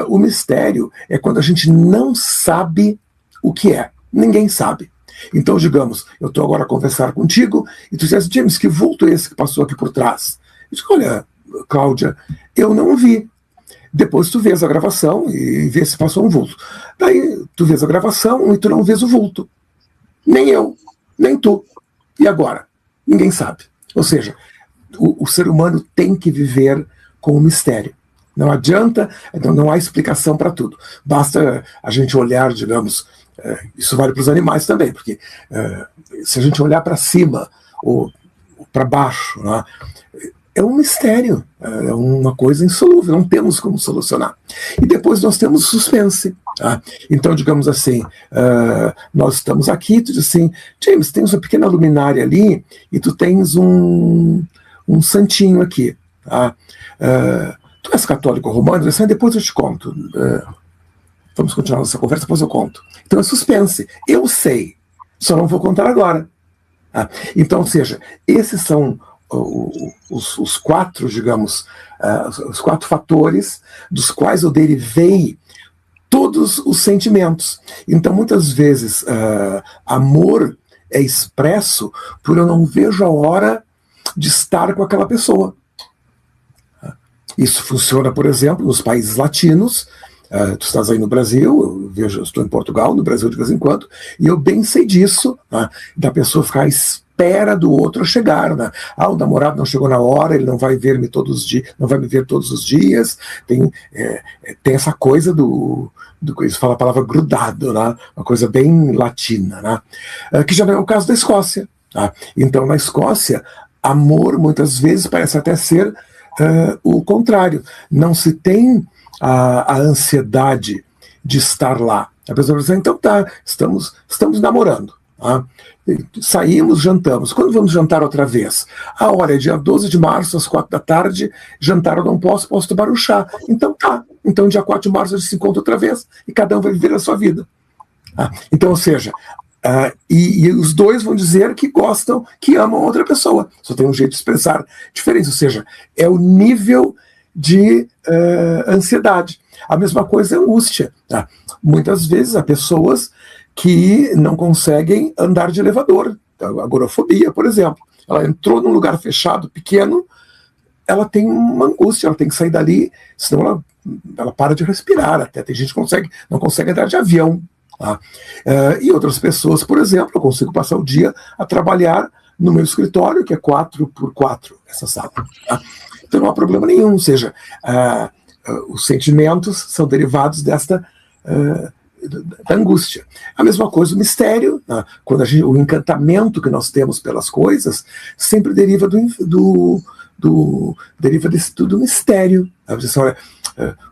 O mistério é quando a gente não sabe o que é. Ninguém sabe. Então, digamos, eu estou agora a conversar contigo e tu diz assim, James, que vulto é esse que passou aqui por trás? Eu digo, olha, Cláudia, eu não vi. Depois tu vês a gravação e vês se passou um vulto. Daí tu vês a gravação e tu não vês o vulto. Nem eu, nem tu. E agora? Ninguém sabe. Ou seja, o ser humano tem que viver com o mistério. Não adianta, não há explicação para tudo. Basta a gente olhar, digamos, isso vale para os animais também, porque se a gente olhar para cima ou para baixo, né, é um mistério, é uma coisa insolúvel, não temos como solucionar. E depois nós temos suspense. Tá? Então, digamos assim, nós estamos aqui, tu diz assim, James, tens uma pequena luminária ali e tu tens um santinho aqui. Tá? Tu és católico romano? Assim, depois eu te conto. Vamos continuar nossa conversa, depois eu conto. Então é suspense. Eu sei, só não vou contar agora. Tá? Então, ou seja, esses são os 4, digamos, os 4 fatores dos quais eu derivei todos os sentimentos. Então, muitas vezes, amor é expresso por eu não vejo a hora de estar com aquela pessoa. Isso funciona, por exemplo, nos países latinos. Tu estás aí no Brasil, eu estou em Portugal, no Brasil de vez em quando, e eu bem sei disso, tá? Da pessoa ficar à espera do outro chegar, né? O namorado não chegou na hora, ele não vai ver-me todos os dias, não vai me ver todos os dias. Tem essa coisa eles falam a palavra grudado, né? Uma coisa bem latina, né? Que já não é o caso da Escócia. Tá? Então, na Escócia, amor muitas vezes parece até ser o contrário. Não se tem a ansiedade de estar lá. A pessoa diz, então tá, estamos namorando. Tá? Saímos, jantamos. Quando vamos jantar outra vez? A hora é dia 12 de março, às 4 da tarde, jantar eu não posso tomar um chá. Então tá, então dia 4 de março a gente se encontra outra vez e cada um vai viver a sua vida. Tá? Então, ou seja, e os dois vão dizer que gostam, que amam outra pessoa. Só tem um jeito de expressar diferente. Ou seja, é o nível de ansiedade. A mesma coisa é angústia. Tá? Muitas vezes há pessoas que não conseguem andar de elevador. Agorafobia, por exemplo. Ela entrou num lugar fechado, pequeno, ela tem uma angústia, ela tem que sair dali, senão ela ela para de respirar, até tem gente que não consegue andar de avião. Tá? E outras pessoas, por exemplo, eu consigo passar o dia a trabalhar no meu escritório, que é 4x4, essa sala. Tá? Então não há problema nenhum, ou seja, os sentimentos são derivados da angústia. A mesma coisa o mistério, né? Quando o encantamento que nós temos pelas coisas sempre deriva deriva do mistério.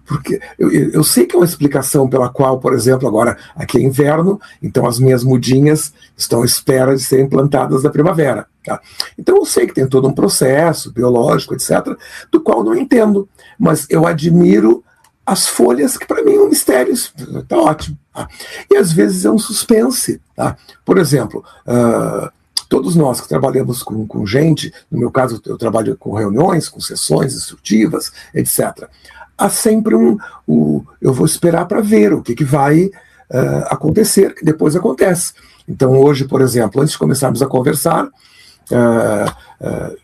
Porque eu sei que é uma explicação pela qual, por exemplo, agora aqui é inverno, então as minhas mudinhas estão à espera de serem plantadas na primavera. Tá? Então eu sei que tem todo um processo biológico, etc., do qual não entendo, mas eu admiro as folhas, que para mim é um mistério, está ótimo. Tá? E às vezes é um suspense. Tá? Por exemplo, todos nós que trabalhamos com gente, no meu caso eu trabalho com reuniões, com sessões instrutivas, etc., há sempre eu vou esperar para ver o que vai acontecer, que depois acontece. Então hoje, por exemplo, antes de começarmos a conversar,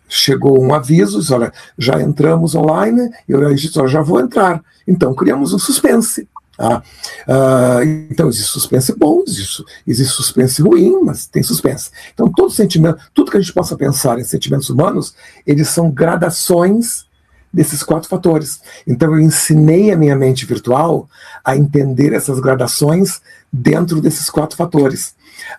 chegou um aviso, diz, olha, já entramos online, e eu disse, olha, já vou entrar. Então criamos um suspense. Tá? Então existe suspense bom, existe suspense ruim, mas tem suspense. Então todo sentimento, tudo que a gente possa pensar em sentimentos humanos, eles são gradações desses 4 fatores. Então eu ensinei a minha mente virtual a entender essas gradações dentro desses 4 fatores.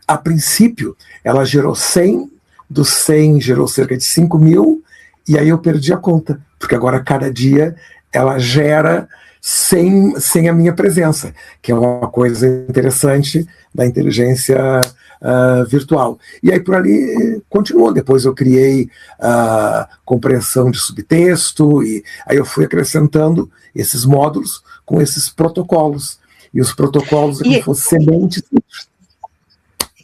A princípio, ela gerou 100, dos 100 gerou cerca de 5.000, e aí eu perdi a conta, porque agora cada dia ela gera sem a minha presença, que é uma coisa interessante da inteligência virtual. E aí por ali continuou. Depois eu criei compreensão de subtexto, e aí eu fui acrescentando esses módulos com esses protocolos. E os protocolos é como se fossem sementes.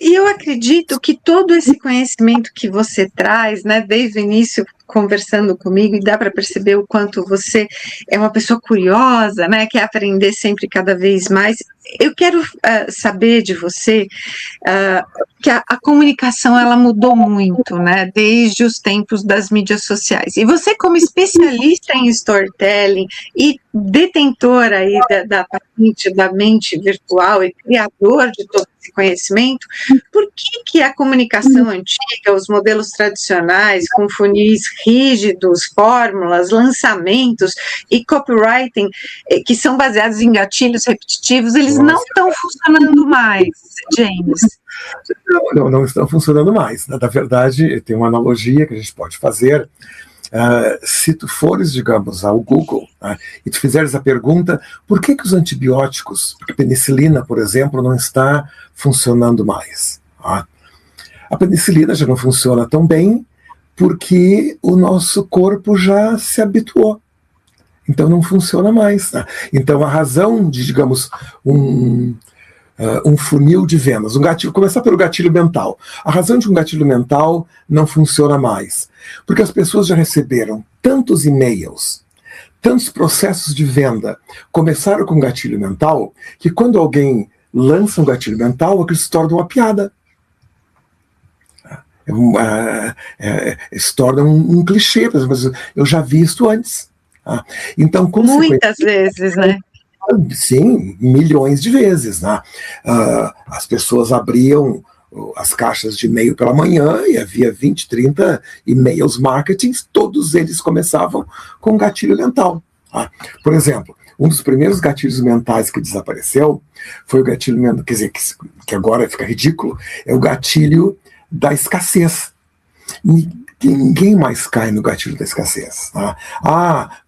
E eu acredito que todo esse conhecimento que você traz, né, desde o início, conversando comigo, e dá para perceber o quanto você é uma pessoa curiosa, né, quer aprender sempre cada vez mais. Eu quero saber de você que a comunicação ela mudou muito, né, desde os tempos das mídias sociais. E você, como especialista em storytelling e detentor aí da patente da mente virtual e criador de todo esse conhecimento, por que a comunicação antiga, os modelos tradicionais, com funis rígidos, fórmulas, lançamentos e copywriting, que são baseados em gatilhos repetitivos, eles não estão funcionando mais, James? Não estão funcionando mais. Na verdade, tem uma analogia que a gente pode fazer. Se tu fores, digamos, ao Google, e tu fizeres a pergunta, por que os antibióticos, a penicilina, por exemplo, não está funcionando mais? A penicilina já não funciona tão bem porque o nosso corpo já se habituou. Então não funciona mais. Então a razão de, digamos, um funil de vendas, um gatilho, começar pelo gatilho mental. A razão de um gatilho mental não funciona mais, porque as pessoas já receberam tantos e-mails, tantos processos de venda, começaram com gatilho mental, que quando alguém lança um gatilho mental, aquilo se torna uma piada. Se torna um clichê, mas eu já vi isso antes. Então, muitas vezes, né? Sim, milhões de vezes. Né? As pessoas abriam as caixas de e-mail pela manhã e havia 20, 30 e-mails marketing, todos eles começavam com gatilho mental. Por exemplo, um dos primeiros gatilhos mentais que desapareceu foi o gatilho mental, quer dizer, que agora fica ridículo, é o gatilho da escassez. Ninguém mais cai no gatilho da escassez.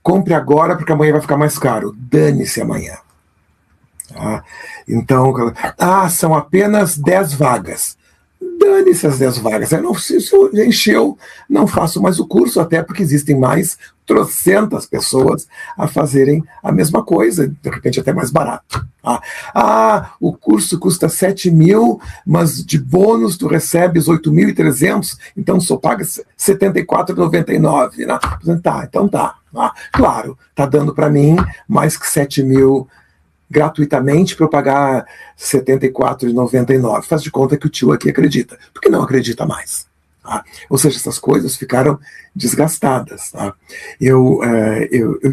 Compre agora porque amanhã vai ficar mais caro. Dane-se amanhã. Então, são apenas 10 vagas. Dane-se as 10 vagas. Se encheu, não faço mais o curso, até porque existem mais trocentas pessoas a fazerem a mesma coisa, de repente até mais barato. O curso custa 7.000, mas de bônus tu recebes 8.300, então só paga R$ 74,99. Né? Então tá. Claro, tá dando para mim mais que 7.000 gratuitamente para eu pagar R$ 74,99. Faz de conta que o tio aqui acredita, porque não acredita mais. Tá? Ou seja, essas coisas ficaram desgastadas. Tá?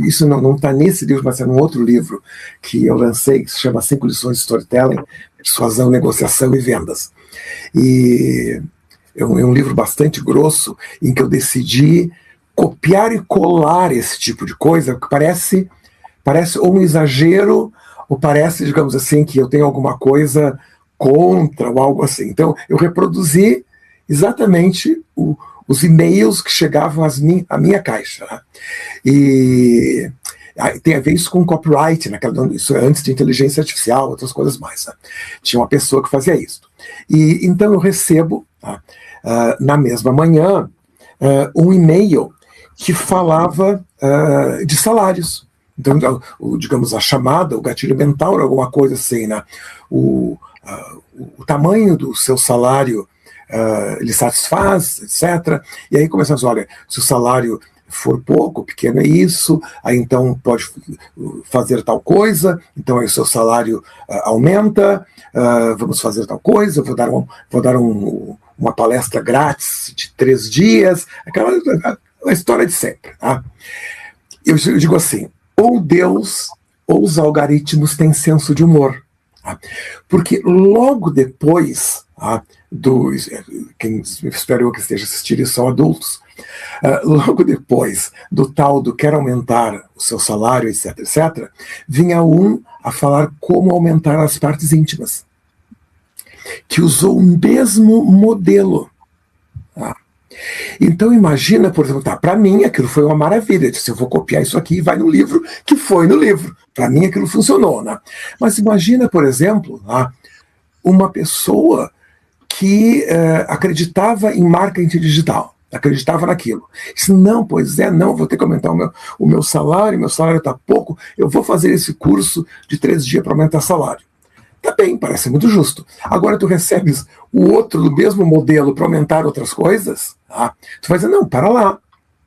Isso não está nesse livro, mas é num outro livro que eu lancei, que se chama 5 Lições de Storytelling, Persuasão, Negociação e Vendas. E é um livro bastante grosso, em que eu decidi copiar e colar esse tipo de coisa, que parece ou um exagero, ou parece, digamos assim, que eu tenho alguma coisa contra, ou algo assim. Então, eu reproduzi exatamente os e-mails que chegavam à minha caixa. Né? E tem a ver isso com copyright, isso é antes de inteligência artificial, outras coisas mais. Né? Tinha uma pessoa que fazia isso. E então eu recebo, tá, na mesma manhã, um e-mail que falava de salários. Então, digamos, a chamada, o gatilho mental, alguma coisa assim, né? O tamanho do seu salário ele satisfaz, etc. E aí começamos, olha, se o salário for pouco, pequeno é isso, aí então pode fazer tal coisa, então aí o seu salário aumenta, vamos fazer tal coisa, vou dar uma palestra grátis de 3 dias, aquela história de sempre. Tá? Eu digo assim, ou Deus ou os algoritmos têm senso de humor. Tá? Porque logo depois, tá, quem espero que esteja assistindo são adultos, logo depois do tal do quer aumentar o seu salário, etc., etc., vinha a falar como aumentar as partes íntimas, que usou o mesmo modelo. Tá? Então imagina, por exemplo, para mim aquilo foi uma maravilha. Eu disse, eu vou copiar isso aqui e vai no livro, que foi no livro. Para mim aquilo funcionou. Né? Mas imagina, por exemplo, uma pessoa que acreditava em marketing digital, acreditava naquilo. Disse, não, vou ter que aumentar o meu salário está pouco, eu vou fazer esse curso de 3 dias para aumentar salário. Tá bem, parece muito justo. Agora tu recebes o outro do mesmo modelo para aumentar outras coisas, tá? Tu vai dizer, não, para lá.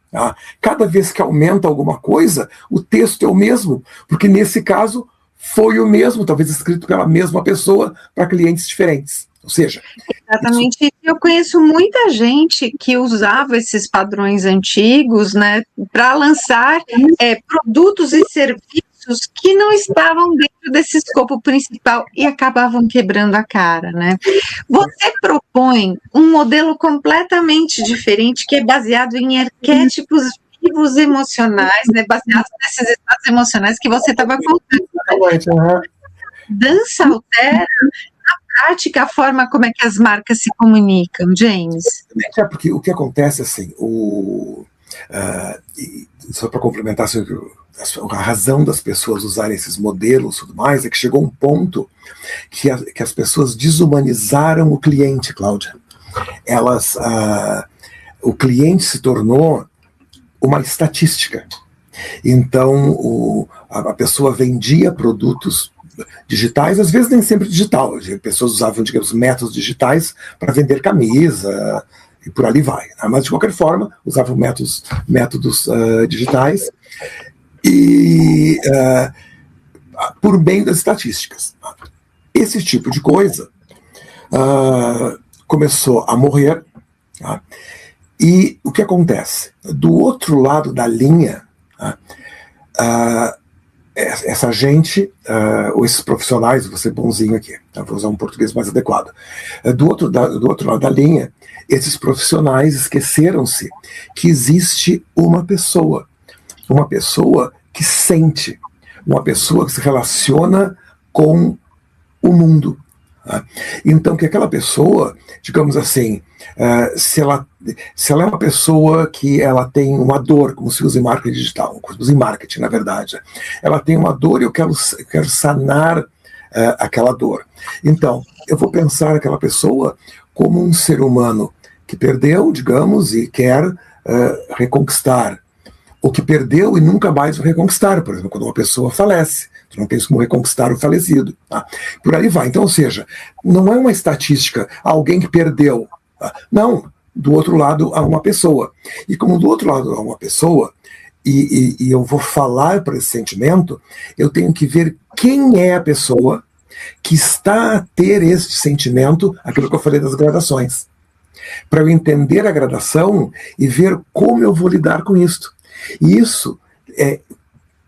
Tá? Cada vez que aumenta alguma coisa, o texto é o mesmo, porque nesse caso foi o mesmo, talvez escrito pela mesma pessoa para clientes diferentes. Ou seja... Exatamente. Isso... Eu conheço muita gente que usava esses padrões antigos, né, para lançar produtos e serviços que não estavam dentro desse escopo principal e acabavam quebrando a cara, né? Você propõe um modelo completamente diferente, que é baseado em arquétipos vivos emocionais, né, baseados nesses estados emocionais que você estava contando. Dança altera prática a forma como é que as marcas se comunicam, James? Porque o que acontece, assim, só para complementar a razão das pessoas usarem esses modelos e tudo mais, é que chegou um ponto que as pessoas desumanizaram o cliente, Cláudia. O cliente se tornou uma estatística. Então, a pessoa vendia produtos digitais, às vezes nem sempre digital. As pessoas usavam, digamos, métodos digitais para vender camisa e por ali vai. Mas, de qualquer forma, usavam métodos digitais e por meio das estatísticas. Esse tipo de coisa começou a morrer. Tá? E o que acontece? Do outro lado da linha, essa gente, ou esses profissionais, vou ser bonzinho aqui, tá? Vou usar um português mais adequado, do outro lado da linha, esses profissionais esqueceram-se que existe uma pessoa que sente, uma pessoa que se relaciona com o mundo. Tá? Então, que aquela pessoa, digamos assim, se ela é uma pessoa que ela tem uma dor, como se usa em marketing digital, como se usa em marketing, na verdade, ela tem uma dor e eu quero sanar aquela dor. Então, eu vou pensar aquela pessoa como um ser humano que perdeu, digamos, e quer reconquistar, ou que perdeu e nunca mais vai reconquistar. Por exemplo, quando uma pessoa falece, tu não tens como reconquistar o falecido. Tá? Por aí vai. Então, ou seja, não é uma estatística, alguém que perdeu. Tá? Não, do outro lado há uma pessoa. E como do outro lado há uma pessoa, e eu vou falar para esse sentimento, eu tenho que ver quem é a pessoa que está a ter este sentimento, aquilo que eu falei das gradações. para eu entender a gradação e ver como eu vou lidar com isso. E isso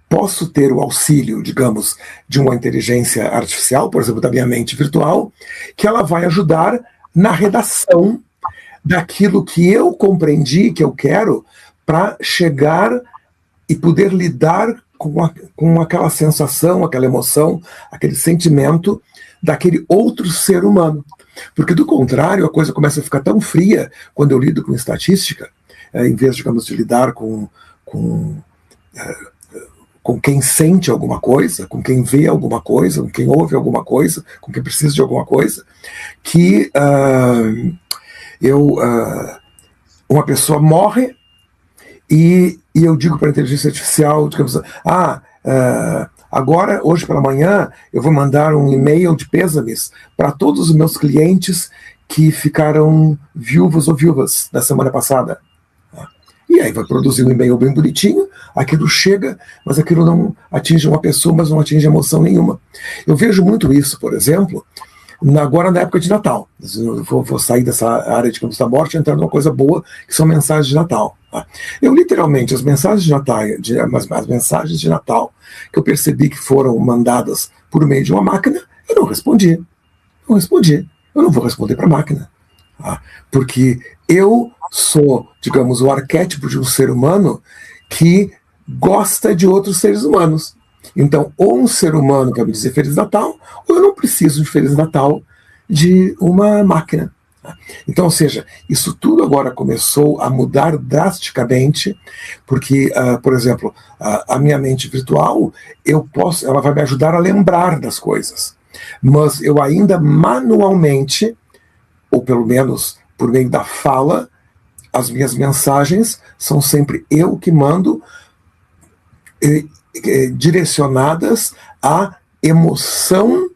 posso ter o auxílio, digamos, de uma inteligência artificial, por exemplo, da minha mente virtual, que ela vai ajudar na redação daquilo que eu compreendi, que eu quero, para chegar e poder lidar com aquela sensação, aquela emoção, aquele sentimento daquele outro ser humano. Porque, do contrário, a coisa começa a ficar tão fria quando eu lido com estatística, em vez, digamos, de lidar com quem sente alguma coisa, com quem vê alguma coisa, com quem ouve alguma coisa, com quem precisa de alguma coisa, que uma pessoa morre e eu digo para a inteligência artificial, digamos, agora, hoje pela manhã, eu vou mandar um e-mail de pêsames para todos os meus clientes que ficaram viúvos ou viúvas da semana passada. E aí vai produzir um e-mail bem bonitinho, aquilo chega, mas aquilo não atinge uma pessoa, mas não atinge emoção nenhuma. Eu vejo muito isso, por exemplo, agora na época de Natal. Eu vou sair dessa área de campos da morte e entrar numa coisa boa, que são mensagens de Natal. Eu, literalmente, as mensagens de Natal, as mensagens de Natal que eu percebi que foram mandadas por meio de uma máquina, eu não respondi. Não respondi. Eu não vou responder para a máquina. Porque eu sou, digamos, o arquétipo de um ser humano que gosta de outros seres humanos. Então, ou um ser humano quer me dizer Feliz Natal, ou eu não preciso de Feliz Natal de uma máquina. Então, ou seja, isso tudo agora começou a mudar drasticamente, porque, por exemplo, a minha mente virtual, ela vai me ajudar a lembrar das coisas, mas eu ainda manualmente, ou pelo menos por meio da fala, as minhas mensagens são sempre eu que mando, direcionadas à emoção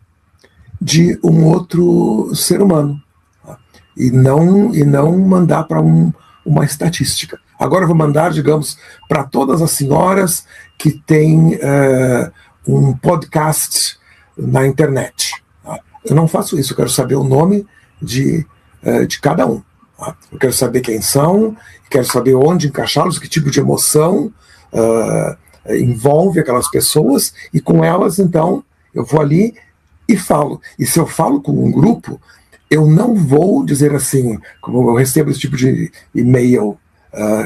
de um outro ser humano, e não mandar para uma estatística. Agora eu vou mandar, digamos, para todas as senhoras que têm um podcast na internet. Eu não faço isso, eu quero saber o nome de cada um. Eu quero saber quem são, quero saber onde encaixá-los, que tipo de emoção envolve aquelas pessoas, e com elas, então, eu vou ali e falo. E se eu falo com um grupo, eu não vou dizer assim, como eu recebo esse tipo de e-mail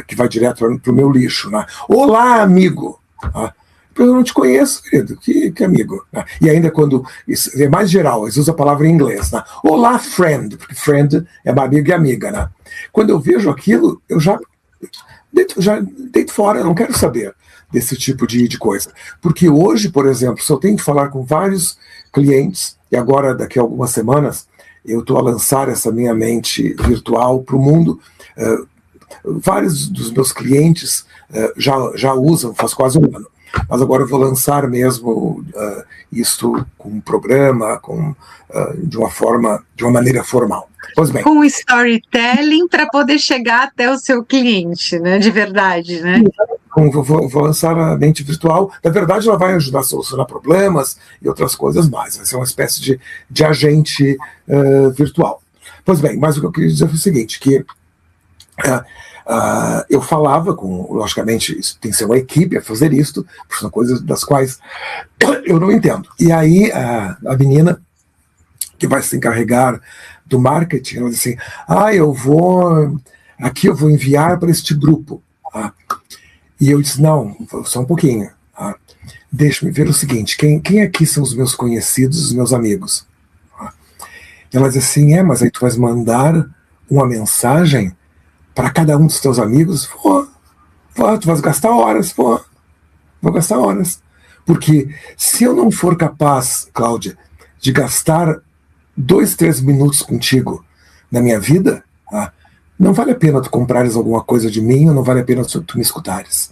que vai direto para o meu lixo, né? Olá, amigo! Eu não te conheço, querido, que amigo. E ainda quando, isso é mais geral, eles usam a palavra em inglês, né? Olá, friend, porque friend é amigo e amiga, né? Quando eu vejo aquilo, eu já deito fora, eu não quero saber desse tipo de coisa. Porque hoje, por exemplo, se eu tenho que falar com vários clientes, e agora, daqui a algumas semanas, eu estou a lançar essa minha mente virtual para o mundo, vários dos meus clientes já usam, faz quase um ano. Mas agora eu vou lançar mesmo isto com um programa, de uma maneira formal. Pois bem. Com storytelling para poder chegar até o seu cliente, né? De verdade, né? Vou lançar a mente virtual. Na verdade, ela vai ajudar a solucionar problemas e outras coisas mais. Vai ser uma espécie de agente virtual. Pois bem, mas o que eu queria dizer foi o seguinte, que eu falava logicamente, isso tem que ser uma equipe a fazer isto, porque são coisas das quais eu não entendo. E aí a menina que vai se encarregar do marketing, ela diz assim, eu vou enviar para este grupo. E eu disse, não, só um pouquinho. Deixa-me ver o seguinte, quem aqui são os meus conhecidos, os meus amigos? Ela diz assim, mas aí tu vais mandar uma mensagem para cada um dos teus amigos? Tu vais gastar horas, vou gastar horas. Porque se eu não for capaz, Cláudia, de gastar 2, 3 minutos contigo na minha vida, não vale a pena tu comprares alguma coisa de mim, ou não vale a pena tu me escutares.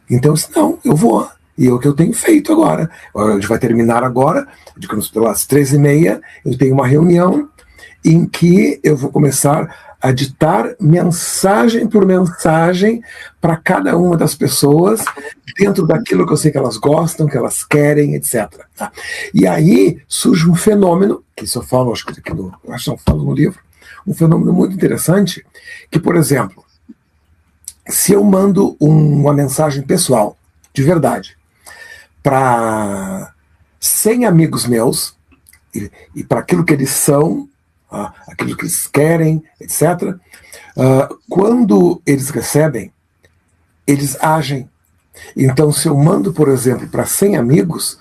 Então, não, eu vou. E é o que eu tenho feito agora. A gente vai terminar agora, digamos, pelas 13h30, eu tenho uma reunião em que eu vou começar a ditar mensagem por mensagem para cada uma das pessoas, dentro daquilo que eu sei que elas gostam, que elas querem, etc. E aí surge um fenômeno, que isso eu falo, acho que não falo no livro, um fenômeno muito interessante, que, por exemplo, se eu mando uma mensagem pessoal, de verdade, para 100 amigos meus, e para aquilo que eles são, aquilo que eles querem, etc., quando eles recebem, eles agem. Então, se eu mando, por exemplo, para 100 amigos,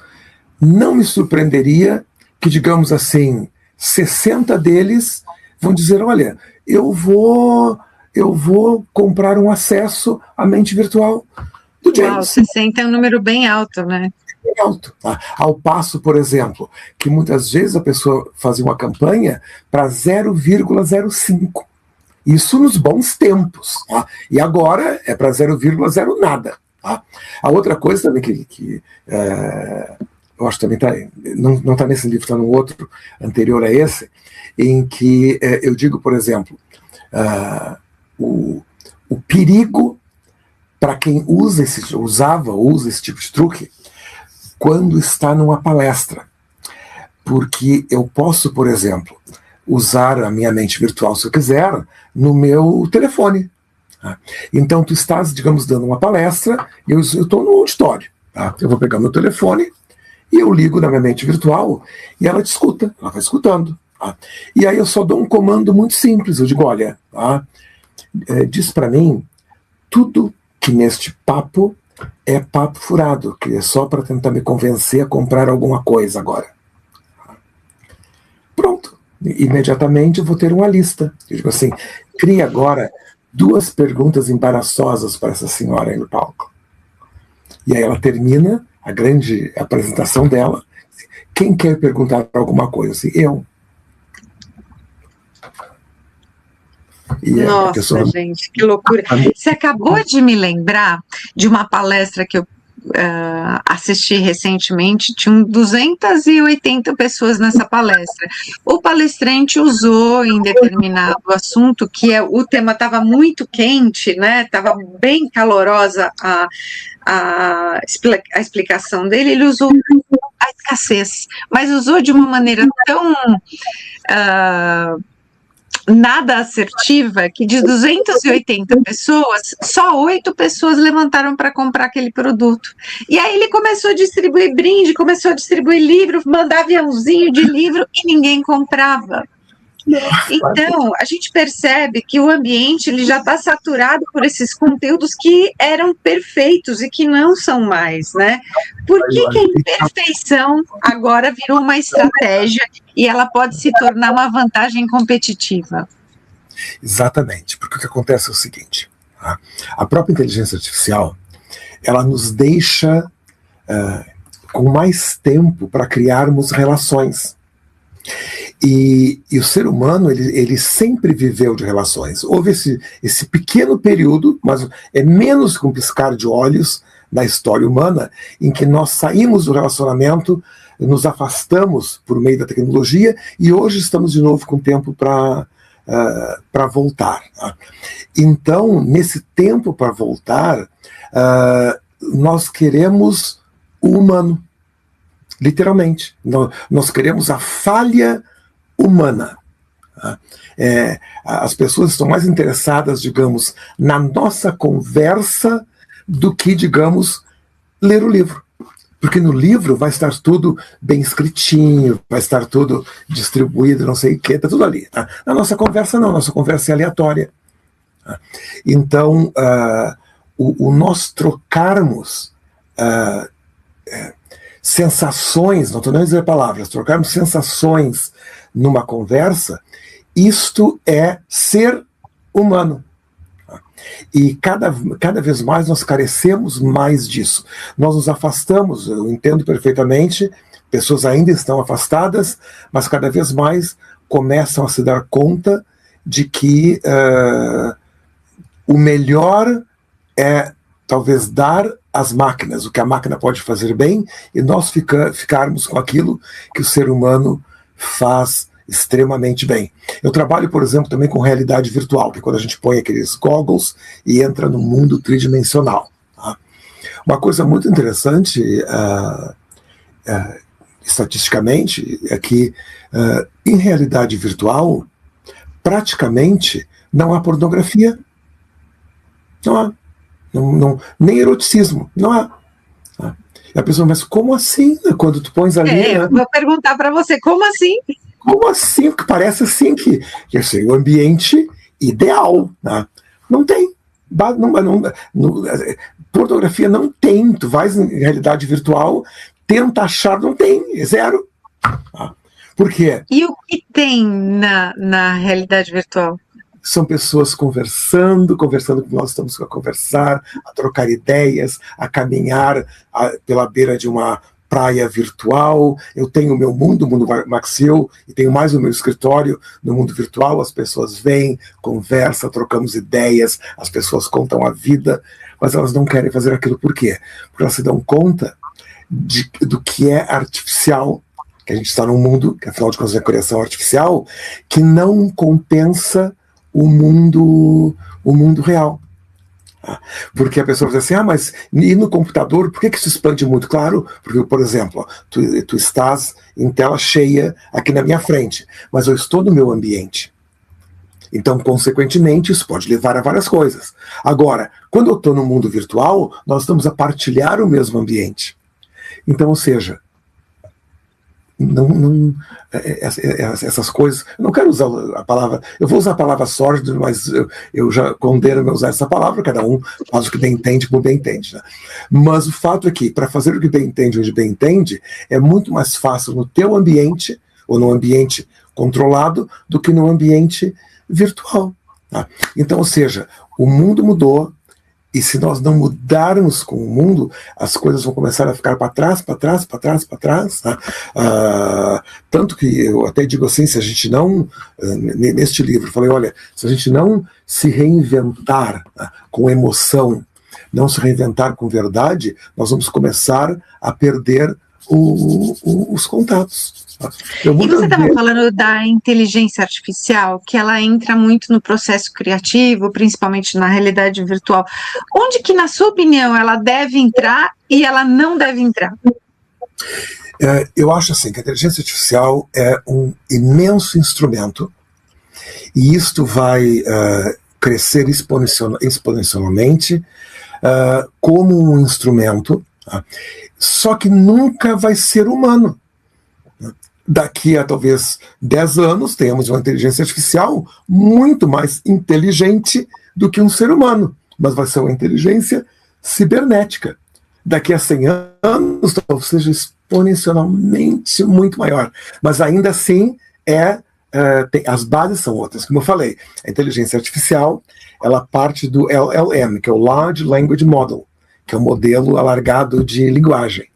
não me surpreenderia que, digamos assim, 60 deles vão dizer, olha, eu vou comprar um acesso à mente virtual do James. Uau, 60 é um número bem alto, né? Bem alto. Tá? Ao passo, por exemplo, que muitas vezes a pessoa fazia uma campanha para 0,05. Isso nos bons tempos. Tá? E agora é para 0,0 nada. Tá? A outra coisa também que eu acho que também não está nesse livro, está num outro anterior a esse, em que eu digo, por exemplo, o perigo para quem usa esse tipo de truque quando está numa palestra. Porque eu posso, por exemplo, usar a minha mente virtual, se eu quiser, no meu telefone. Tá? Então, tu estás, digamos, dando uma palestra, e eu estou no auditório. Tá? Eu vou pegar meu telefone e eu ligo na minha mente virtual e ela te escuta, ela vai escutando. Tá? E aí eu só dou um comando muito simples. Eu digo, olha, tá? Diz para mim tudo que neste papo é papo furado, que é só para tentar me convencer a comprar alguma coisa agora. Pronto. Imediatamente eu vou ter uma lista. Eu digo assim, crie agora 2 perguntas embaraçosas para essa senhora aí no palco. E aí ela termina a grande apresentação dela. Quem quer perguntar alguma coisa? Assim, eu. Nossa, gente, que loucura. Você acabou de me lembrar de uma palestra que eu assisti recentemente, tinham 280 pessoas nessa palestra. O palestrante usou em determinado assunto, o tema estava muito quente, né? Estava bem calorosa a explicação dele, ele usou a escassez, mas usou de uma maneira tão nada assertiva, que de 280 pessoas, só 8 pessoas levantaram para comprar aquele produto. E aí ele começou a distribuir brinde, começou a distribuir livro, mandar aviãozinho de livro e ninguém comprava. Então, a gente percebe que o ambiente ele já está saturado por esses conteúdos que eram perfeitos e que não são mais, né? Por que a imperfeição agora virou uma estratégia e ela pode se tornar uma vantagem competitiva? Exatamente, porque o que acontece é o seguinte, tá? A própria inteligência artificial, ela nos deixa com mais tempo para criarmos relações. E o ser humano, ele sempre viveu de relações. Houve esse pequeno período, mas é menos que um piscar de olhos na história humana, em que nós saímos do relacionamento, nos afastamos por meio da tecnologia, e hoje estamos de novo com tempo para voltar. Tá? Então, nesse tempo para voltar, nós queremos o humano. Literalmente. Nós queremos a falha humana. As pessoas estão mais interessadas, digamos, na nossa conversa do que, digamos, ler o livro. Porque no livro vai estar tudo bem escritinho, vai estar tudo distribuído, não sei o que, está tudo ali. Tá? Na nossa conversa não, nossa conversa é aleatória. Tá? Então, o nós trocarmos sensações, não estou nem a dizer palavras, trocarmos sensações numa conversa, isto é ser humano. E cada vez mais nós carecemos mais disso. Nós nos afastamos, eu entendo perfeitamente, pessoas ainda estão afastadas, mas cada vez mais começam a se dar conta de que o melhor é talvez dar às máquinas o que a máquina pode fazer bem e nós ficarmos com aquilo que o ser humano faz extremamente bem. Eu trabalho, por exemplo, também com realidade virtual, que é quando a gente põe aqueles goggles e entra no mundo tridimensional. Tá? Uma coisa muito interessante, estatisticamente, é que em realidade virtual, praticamente não há pornografia. Não há. Nem eroticismo. Não há. E a pessoa, mas como assim? Quando tu pões ali... Eu vou perguntar para você, como assim? Como assim? Porque parece assim que é o ambiente ideal. Né? Não tem. Pornografia não tem. Tu vais em realidade virtual, tenta achar, não tem. É zero. Por quê? E o que tem na realidade virtual? São pessoas conversando como nós estamos a conversar, a trocar ideias, a caminhar pela beira de uma praia virtual. Eu tenho o meu mundo, o mundo Maxill, e tenho mais o meu escritório no mundo virtual. As pessoas vêm, conversam, trocamos ideias, as pessoas contam a vida, mas elas não querem fazer aquilo. Por quê? Porque elas se dão conta do que é artificial, que a gente está num mundo, que afinal de contas é criação artificial, que não compensa o mundo real. Porque a pessoa diz assim, mas e no computador, por que isso expande muito? Claro, porque, por exemplo, tu estás em tela cheia aqui na minha frente, mas eu estou no meu ambiente. Então, consequentemente, isso pode levar a várias coisas. Agora, quando eu estou no mundo virtual, nós estamos a partilhar o mesmo ambiente. Então, ou seja, essas coisas, eu não quero usar a palavra, eu vou usar a palavra sórdido, mas eu já condeno usar essa palavra, cada um faz o que bem entende como bem entende, né? Mas o fato é que, para fazer o que bem entende onde bem entende, é muito mais fácil no teu ambiente, ou no ambiente controlado, do que no ambiente virtual, tá? Então, ou seja, o mundo mudou, e se nós não mudarmos com o mundo, as coisas vão começar a ficar para trás. Tá? Tanto que eu até digo assim, se a gente não, neste livro, eu falei, olha, se a gente não se reinventar, tá, com emoção, não se reinventar com verdade, nós vamos começar a perder os contatos. E você estava falando da inteligência artificial, que ela entra muito no processo criativo, principalmente na realidade virtual. Onde que, na sua opinião, ela deve entrar e ela não deve entrar? Eu acho assim, que a inteligência artificial é um imenso instrumento, e isto vai crescer exponencialmente como um instrumento, só que nunca vai ser humano. Daqui a talvez 10 anos, tenhamos uma inteligência artificial muito mais inteligente do que um ser humano, mas vai ser uma inteligência cibernética. Daqui a 100 anos, talvez seja exponencialmente muito maior, mas ainda assim as bases são outras. Como eu falei, a inteligência artificial, ela parte do LLM, que é o Large Language Model, que é o modelo alargado de linguagem.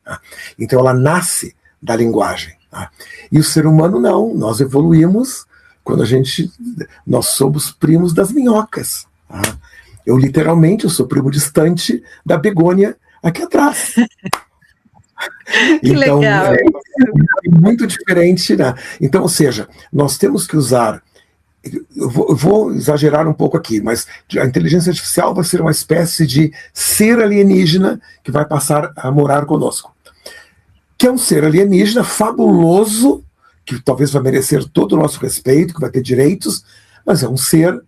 Então ela nasce da linguagem. E o ser humano não, nós evoluímos quando nós somos primos das minhocas. Eu sou primo distante da begônia aqui atrás. Que então, legal. É muito diferente, né? Então, ou seja, nós temos que usar, eu vou exagerar um pouco aqui, mas a inteligência artificial vai ser uma espécie de ser alienígena que vai passar a morar conosco. Que é um ser alienígena fabuloso, que talvez vai merecer todo o nosso respeito, que vai ter direitos, mas é um ser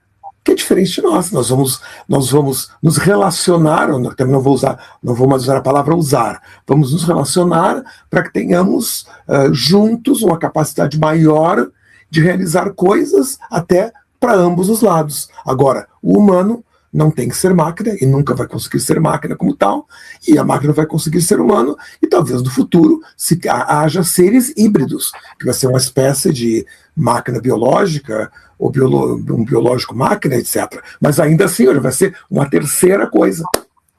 que é diferente de nós. Nós vamos nos relacionar, também não vou mais usar a palavra usar, vamos nos relacionar para que tenhamos juntos uma capacidade maior de realizar coisas até para ambos os lados. Agora, o humano não tem que ser máquina e nunca vai conseguir ser máquina como tal, e a máquina vai conseguir ser humano, e talvez no futuro haja seres híbridos, que vai ser uma espécie de máquina biológica, ou um biológico máquina, etc. Mas ainda assim, vai ser uma terceira coisa.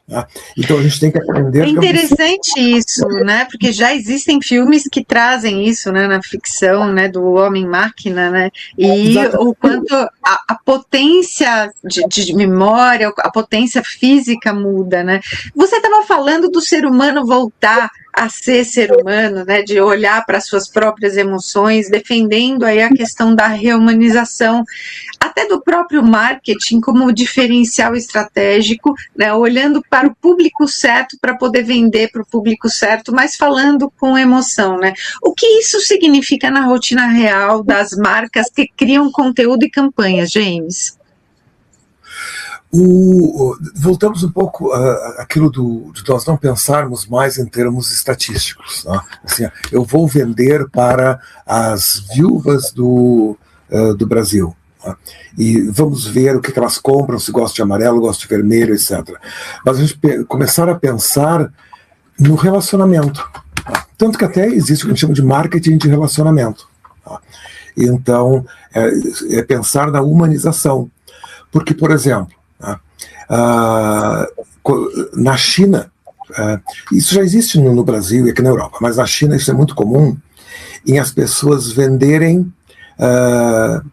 Tá? Então a gente tem que aprender... É interessante isso, né? Porque já existem filmes que trazem isso, né, na ficção, né, do homem-máquina, né? E o quanto a potência de memória, a potência física muda, né? Você estava falando do ser humano voltar a ser humano, né, de olhar para suas próprias emoções, defendendo aí a questão da reumanização, até do próprio marketing como diferencial estratégico, né, olhando para o público certo para poder vender para o público certo, mas falando com emoção, né? O que isso significa na rotina real das marcas que criam conteúdo e campanhas, James? Voltamos um pouco àquilo de nós não pensarmos mais em termos estatísticos. Né? Assim, eu vou vender para as viúvas do Brasil. Né? E vamos ver o que elas compram, se gostam de amarelo, gostam de vermelho, etc. Mas a gente começar a pensar no relacionamento. Né? Tanto que até existe o que a gente chama de marketing de relacionamento. Né? Então, é pensar na humanização. Porque, por exemplo, na China, isso já existe no Brasil e aqui na Europa, mas na China isso é muito comum, em as pessoas venderem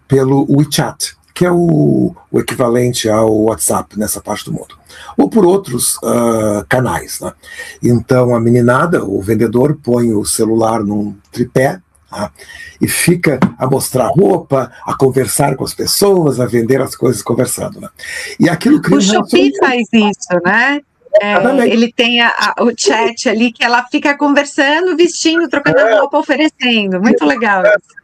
pelo WeChat, que é o equivalente ao WhatsApp nessa parte do mundo, ou por outros canais. Né? Então a meninada, o vendedor, põe o celular num tripé, e fica a mostrar roupa, a conversar com as pessoas, a vender as coisas conversando. Né? E aquilo cria o Shopee faz isso, né? Ele tem o chat ali que ela fica conversando, vestindo, trocando a roupa, oferecendo. Muito legal isso.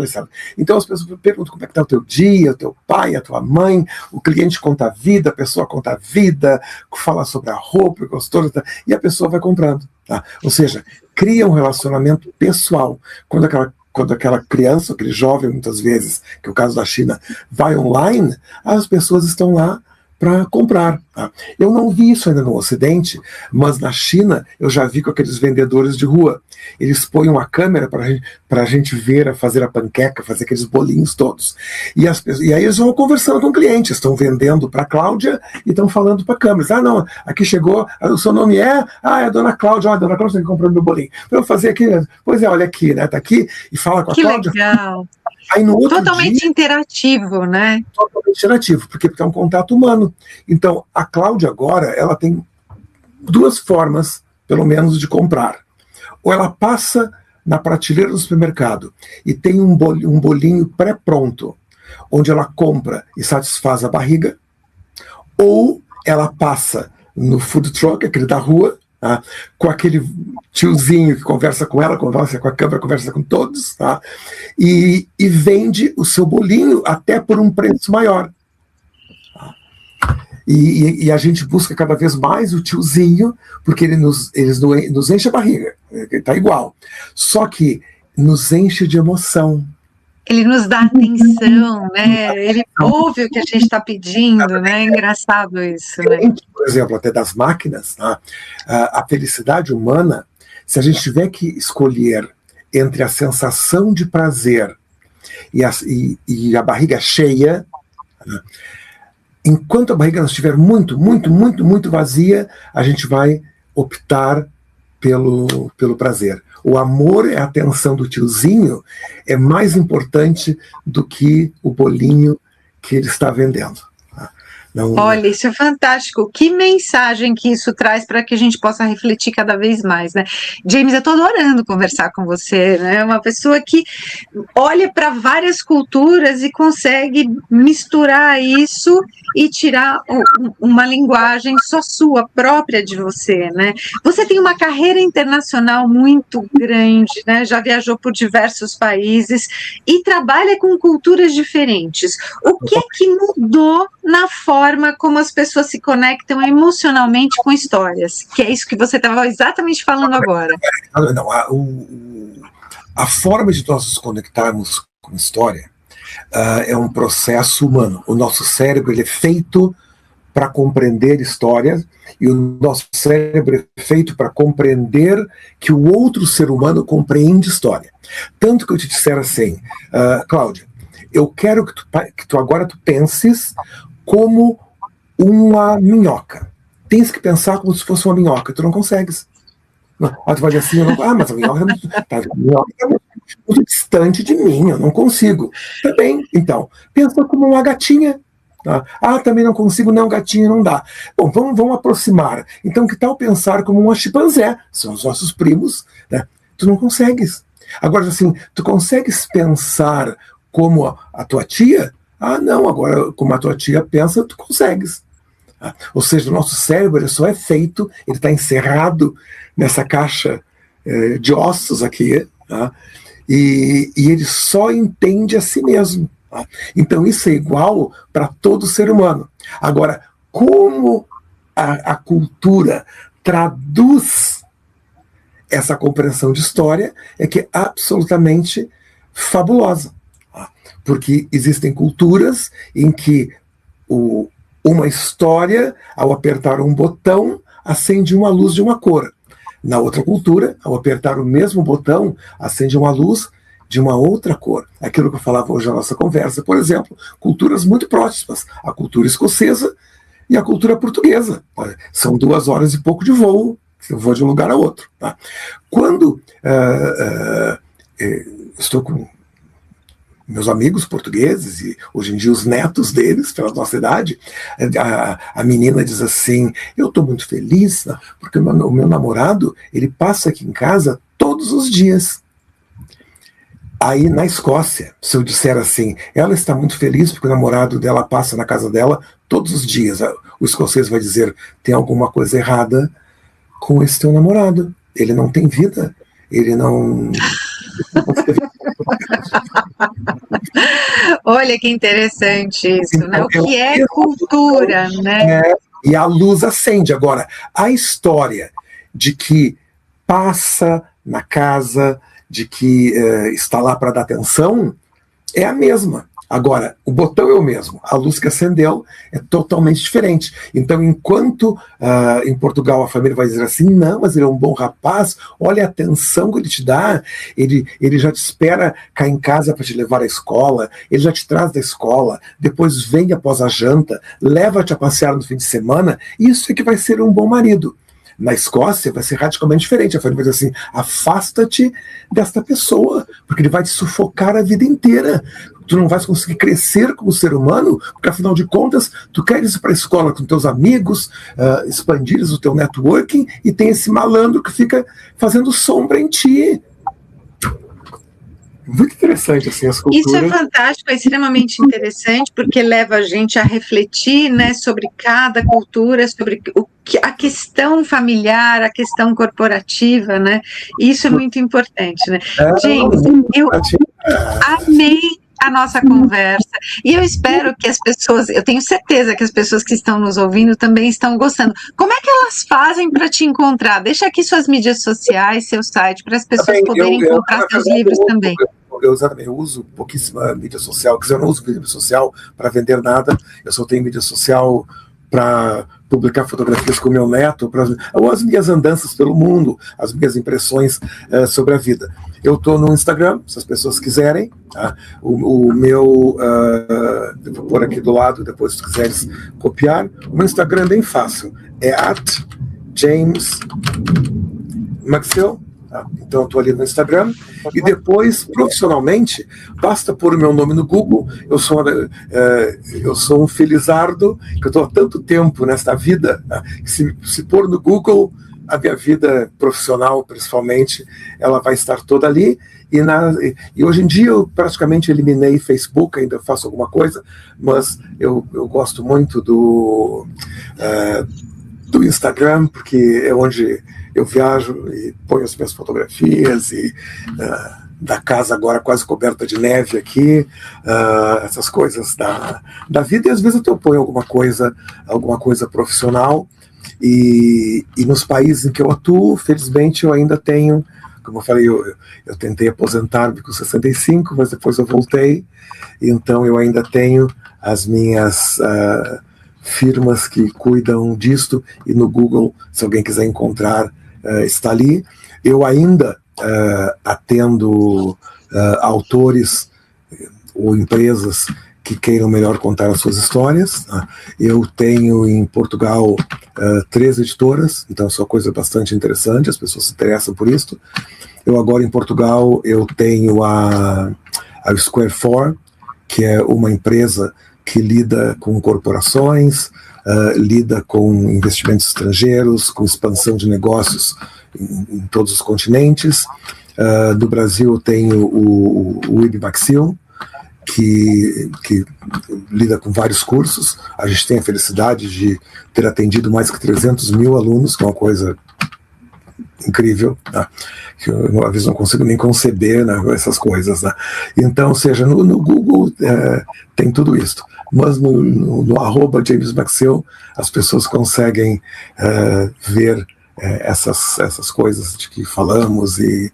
Sabe? Então as pessoas perguntam como é que está o teu dia, o teu pai, a tua mãe, o cliente conta a vida, a pessoa conta a vida, fala sobre a roupa, gostosa, e a pessoa vai comprando. Tá? Ou seja, cria um relacionamento pessoal. Quando aquela criança, aquele jovem, muitas vezes, que é o caso da China, vai online, as pessoas estão lá para comprar. Tá? Eu não vi isso ainda no Ocidente, mas na China eu já vi com aqueles vendedores de rua. Eles põem uma câmera para a gente ver, fazer a panqueca, fazer aqueles bolinhos todos. E aí eles vão conversando com o cliente, estão vendendo para a Cláudia e estão falando para a câmera. Não, aqui chegou, o seu nome é a dona Cláudia, a dona Cláudia está comprando meu bolinho. Para eu fazer aqui, pois é, olha aqui, né? Está aqui e fala com a Cláudia. Que legal. Aí no outro totalmente interativo, né? Totalmente interativo, porque é um contato humano. Então, a Cláudia agora, ela tem duas formas, pelo menos, de comprar. Ou ela passa na prateleira do supermercado e tem um bolinho pré-pronto, onde ela compra e satisfaz a barriga, ou ela passa no food truck, aquele da rua, tá? Com aquele tiozinho que conversa com ela, conversa com a câmera, conversa com todos, tá? E vende o seu bolinho até por um preço maior. Tá? E a gente busca cada vez mais o tiozinho, porque ele nos enche a barriga, está igual. Só que nos enche de emoção. Ele nos dá atenção, né? Ele ouve o que a gente está pedindo, né? É engraçado isso, né? Por exemplo, até das máquinas, tá? A felicidade humana, se a gente tiver que escolher entre a sensação de prazer e a barriga cheia, né? Enquanto a barriga não estiver muito, muito, muito, muito vazia, a gente vai optar pelo prazer. O amor e a atenção do tiozinho é mais importante do que o bolinho que ele está vendendo. Não... Olha, isso é fantástico. Que mensagem que isso traz para que a gente possa refletir cada vez mais, né? James, eu estou adorando conversar com você, né? Uma pessoa que olha para várias culturas e consegue misturar isso e tirar uma linguagem só sua, própria de você, né? Você tem uma carreira internacional muito grande, né? Já viajou por diversos países e trabalha com culturas diferentes. O que é que mudou na forma como as pessoas se conectam emocionalmente com histórias? Que é isso que você estava exatamente falando agora. Não, a forma de nós nos conectarmos com história é um processo humano. O nosso cérebro ele é feito para compreender histórias e o nosso cérebro é feito para compreender que o outro ser humano compreende história. Tanto que eu te disser assim, Cláudia, eu quero que tu agora penses como uma minhoca. Tens que pensar como se fosse uma minhoca. Tu não consegues. Aí tu vai dizer assim, mas a minhoca é muito distante de mim, eu não consigo. Tá bem, então, pensa como uma gatinha. Tá? Também não consigo, não, gatinho, não dá. Bom, vamos aproximar. Então, que tal pensar como uma chimpanzé? São os nossos primos, né? Tu não consegues. Agora, assim, tu consegues pensar como a tua tia? Não, agora, como a tua tia pensa, tu consegues. Ou seja, o nosso cérebro ele só é feito, ele está encerrado nessa caixa de ossos aqui, tá? E ele só entende a si mesmo. Tá? Então isso é igual para todo ser humano. Agora, como a cultura traduz essa compreensão de história é que é absolutamente fabulosa. Tá? Porque existem culturas em que uma história, ao apertar um botão, acende uma luz de uma cor. Na outra cultura, ao apertar o mesmo botão, acende uma luz de uma outra cor. Aquilo que eu falava hoje na nossa conversa, por exemplo, culturas muito próximas. A cultura escocesa e a cultura portuguesa. São 2 horas e pouco de voo, eu vou de um lugar a outro. Tá? Quando estou com meus amigos portugueses, e hoje em dia os netos deles, pela nossa idade, a menina diz assim, eu estou muito feliz, né, porque o meu namorado, ele passa aqui em casa todos os dias. Aí na Escócia, se eu disser assim, ela está muito feliz porque o namorado dela passa na casa dela todos os dias, o escocês vai dizer, tem alguma coisa errada com esse teu namorado, ele não tem vida, ele não... Olha que interessante isso, então, né? O que é cultura, né? E a luz acende. Agora, a história de que passa na casa, de que está lá para dar atenção, é a mesma. Agora, o botão é o mesmo, a luz que acendeu é totalmente diferente. Então, enquanto em Portugal a família vai dizer assim, não, mas ele é um bom rapaz, olha a atenção que ele te dá, ele já te espera cá em casa para te levar à escola, ele já te traz da escola, depois vem após a janta, leva-te a passear no fim de semana, isso é que vai ser um bom marido. Na Escócia vai ser radicalmente diferente. A família vai dizer assim, afasta-te desta pessoa, porque ele vai te sufocar a vida inteira. Tu não vais conseguir crescer como ser humano, porque afinal de contas, tu queres ir para a escola com teus amigos, expandires o teu networking, e tem esse malandro que fica fazendo sombra em ti. Muito interessante, assim, as culturas. Isso é fantástico, é extremamente interessante, porque leva a gente a refletir, né, sobre cada cultura, sobre a questão familiar, a questão corporativa, né? Isso é muito importante, né? James, eu amei a nossa conversa, e eu espero que as pessoas, eu tenho certeza que as pessoas que estão nos ouvindo também estão gostando. Como é que elas fazem para te encontrar? Deixa aqui suas mídias sociais, seu site, para as pessoas poderem comprar seus livros também. Eu uso pouquíssima mídia social, quer dizer, eu não uso mídia social para vender nada, eu só tenho mídia social para publicar fotografias com meu neto, ou as minhas andanças pelo mundo, as minhas impressões sobre a vida. Eu estou no Instagram, se as pessoas quiserem, tá? O meu, eu vou pôr aqui do lado, depois se tu quiseres copiar, o meu Instagram é bem fácil, é @JamesMaxill. Tá? Então eu estou ali no Instagram, e depois, profissionalmente, basta pôr o meu nome no Google. Eu sou um felizardo, que eu estou há tanto tempo nesta vida, tá? Se pôr no Google, a minha vida profissional, principalmente, ela vai estar toda ali, e hoje em dia eu praticamente eliminei Facebook, ainda faço alguma coisa, mas eu gosto muito do Instagram, porque é onde eu viajo e ponho as minhas fotografias, e da casa agora quase coberta de neve aqui, essas coisas da vida, e às vezes eu ponho alguma coisa profissional, e nos países em que eu atuo, felizmente eu ainda tenho, como eu falei, eu tentei aposentar-me com 65, mas depois eu voltei, então eu ainda tenho as minhas firmas que cuidam disto, e no Google, se alguém quiser encontrar, está ali. Eu ainda atendo autores ou empresas que queiram melhor contar as suas histórias. Eu tenho em Portugal 3 editoras, então é uma coisa bastante interessante, as pessoas se interessam por isso. Eu agora em Portugal eu tenho a Square 4, que é uma empresa que lida com corporações, lida com investimentos estrangeiros, com expansão de negócios em todos os continentes. No Brasil eu tenho o IB Maxil, que lida com vários cursos. A gente tem a felicidade de ter atendido mais que 300 mil alunos, que é uma coisa incrível, né? Que eu às vezes não consigo nem conceber, né, essas coisas, né? Então, ou seja, no Google tem tudo isso, mas no @James Maxil as pessoas conseguem ver essas coisas de que falamos e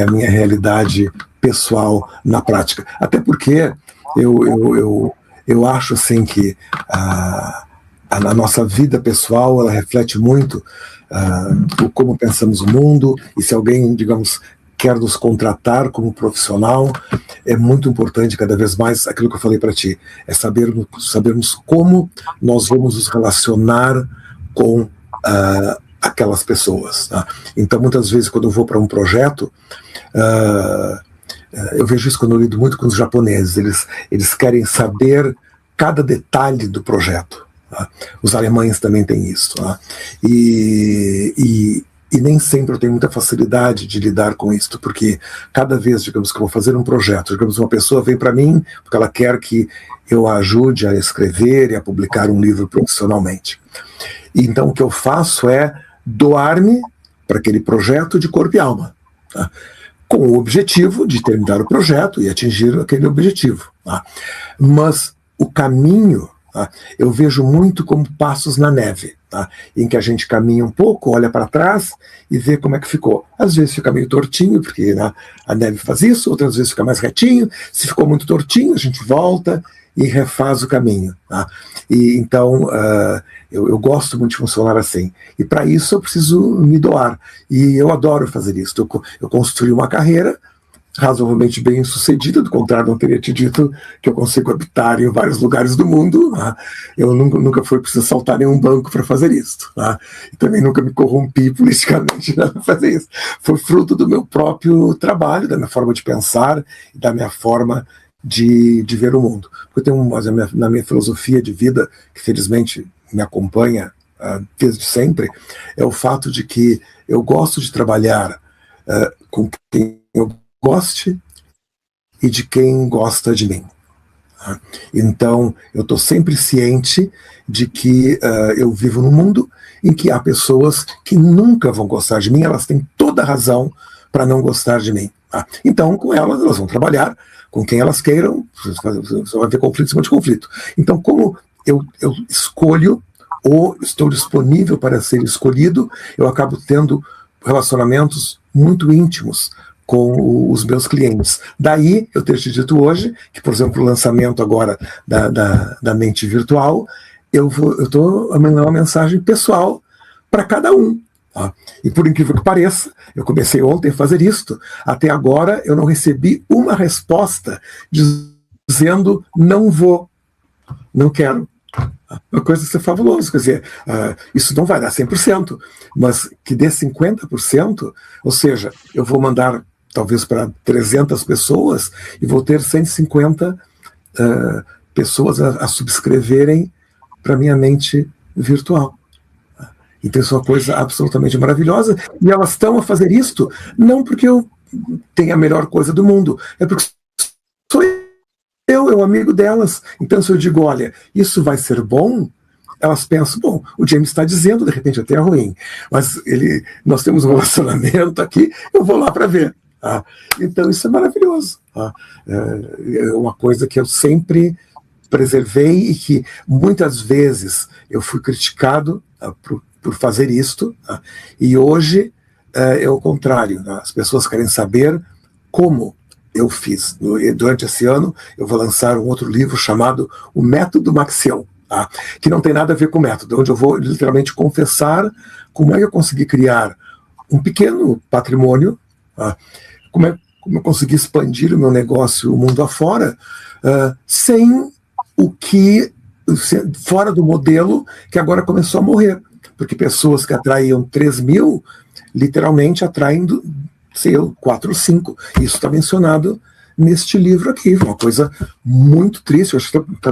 a minha realidade pessoal na prática. Até porque eu acho assim que a nossa vida pessoal ela reflete muito como pensamos o mundo, e se alguém, digamos, quer nos contratar como profissional, é muito importante cada vez mais aquilo que eu falei para ti, é sabermos como nós vamos nos relacionar com aquelas pessoas, tá? Então, muitas vezes, quando eu vou para um projeto, eu vejo isso quando eu lido muito com os japoneses, eles querem saber cada detalhe do projeto. Tá? Os alemães também têm isso. Tá? E nem sempre eu tenho muita facilidade de lidar com isso, porque cada vez, digamos, que eu vou fazer um projeto, digamos, uma pessoa vem para mim porque ela quer que eu a ajude a escrever e a publicar um livro profissionalmente. E então o que eu faço é doar-me para aquele projeto de corpo e alma, tá? Com o objetivo de terminar o projeto e atingir aquele objetivo. Tá? Mas o caminho, tá, eu vejo muito como passos na neve, tá? Em que a gente caminha um pouco, olha para trás e vê como é que ficou. Às vezes fica meio tortinho, porque, né, a neve faz isso, outras vezes fica mais retinho. Se ficou muito tortinho, a gente volta e refaz o caminho. Tá? E então eu gosto muito de funcionar assim. E para isso eu preciso me doar. E eu adoro fazer isso. Eu construí uma carreira razoavelmente bem sucedida, do contrário, não teria te dito que eu consigo habitar em vários lugares do mundo. Tá? Eu nunca fui preciso saltar nenhum banco para fazer isso. Tá? E também nunca me corrompi politicamente para fazer isso. Foi fruto do meu próprio trabalho, da minha forma de pensar e da minha forma de ver o mundo. Eu tenho na minha filosofia de vida, que felizmente me acompanha desde sempre, é o fato de que eu gosto de trabalhar com quem eu goste e de quem gosta de mim. Tá? Então, eu estou sempre ciente de que eu vivo num mundo em que há pessoas que nunca vão gostar de mim, elas têm toda a razão para não gostar de mim. Tá? Então, com elas vão trabalhar com quem elas queiram, só vai ter conflito em cima de conflito. Então, como eu escolho ou estou disponível para ser escolhido, eu acabo tendo relacionamentos muito íntimos com os meus clientes. Daí, eu ter te dito hoje, que, por exemplo, o lançamento agora da mente virtual, eu estou mandando uma mensagem pessoal para cada um. Tá? E por incrível que pareça, eu comecei ontem a fazer isto. Até agora eu não recebi uma resposta dizendo não vou, não quero. Uma coisa que é fabulosa, quer dizer, isso não vai dar 100%, mas que dê 50%, ou seja, eu vou mandar talvez para 300 pessoas e vou ter 150 pessoas a subscreverem para minha mente virtual. Então isso é uma coisa absolutamente maravilhosa, e elas estão a fazer isto não porque eu tenho a melhor coisa do mundo, é porque sou eu amigo delas. Então se eu digo, olha, isso vai ser bom, elas pensam, bom, o James está dizendo, de repente até é ruim, mas nós temos um relacionamento aqui, eu vou lá para ver. Tá? Então isso é maravilhoso. Tá? É uma coisa que eu sempre preservei e que muitas vezes eu fui criticado por fazer isto, tá? E hoje é o contrário, tá? As pessoas querem saber como eu fiz. Durante esse ano eu vou lançar um outro livro chamado O Método Maxil, tá? Que não tem nada a ver com o método, onde eu vou literalmente confessar como é que eu consegui criar um pequeno patrimônio, tá? Como eu consegui expandir o meu negócio o mundo afora, sem fora do modelo que agora começou a morrer. Porque pessoas que atraíam 3 mil, literalmente atraem 4 ou 5. Isso está mencionado neste livro aqui. Uma coisa muito triste, eu acho que está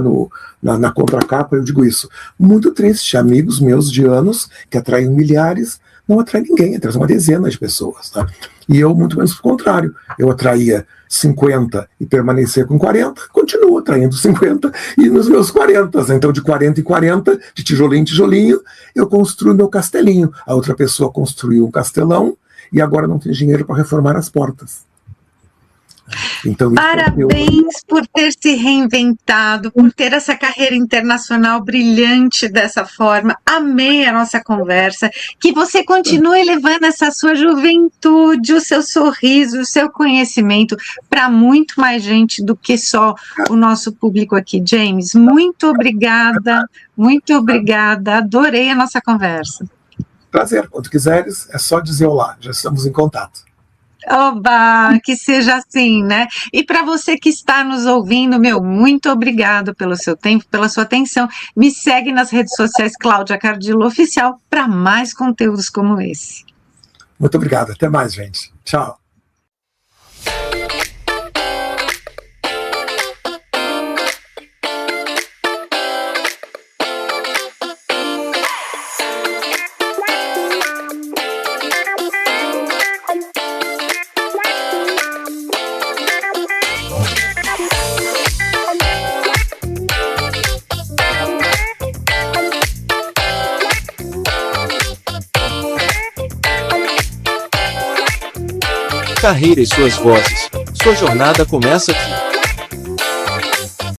na contracapa, eu digo isso. Muito triste, amigos meus de anos, que atraem milhares, não atrai ninguém, atrai uma dezena de pessoas. Tá? E eu, muito menos o contrário, eu atraía 50 e permanecia com 40, continuo atraindo 50 e nos meus 40. Então, de 40 em 40, de tijolinho em tijolinho, eu construo meu castelinho. A outra pessoa construiu um castelão e agora não tem dinheiro para reformar as portas. Então, parabéns por ter se reinventado, por ter essa carreira internacional brilhante dessa forma. Amei a nossa conversa. Que você continue levando essa sua juventude, o seu sorriso, o seu conhecimento para muito mais gente do que só o nosso público aqui. James, muito obrigada, muito obrigada. Adorei a nossa conversa. Prazer. Quando quiseres, é só dizer olá. Já estamos em contato. Oba, que seja assim, né? E para você que está nos ouvindo, muito obrigado pelo seu tempo, pela sua atenção. Me segue nas redes sociais Cláudia Cardillo Oficial para mais conteúdos como esse. Muito obrigado. Até mais, gente. Tchau. Carreira e suas vozes. Sua jornada começa aqui.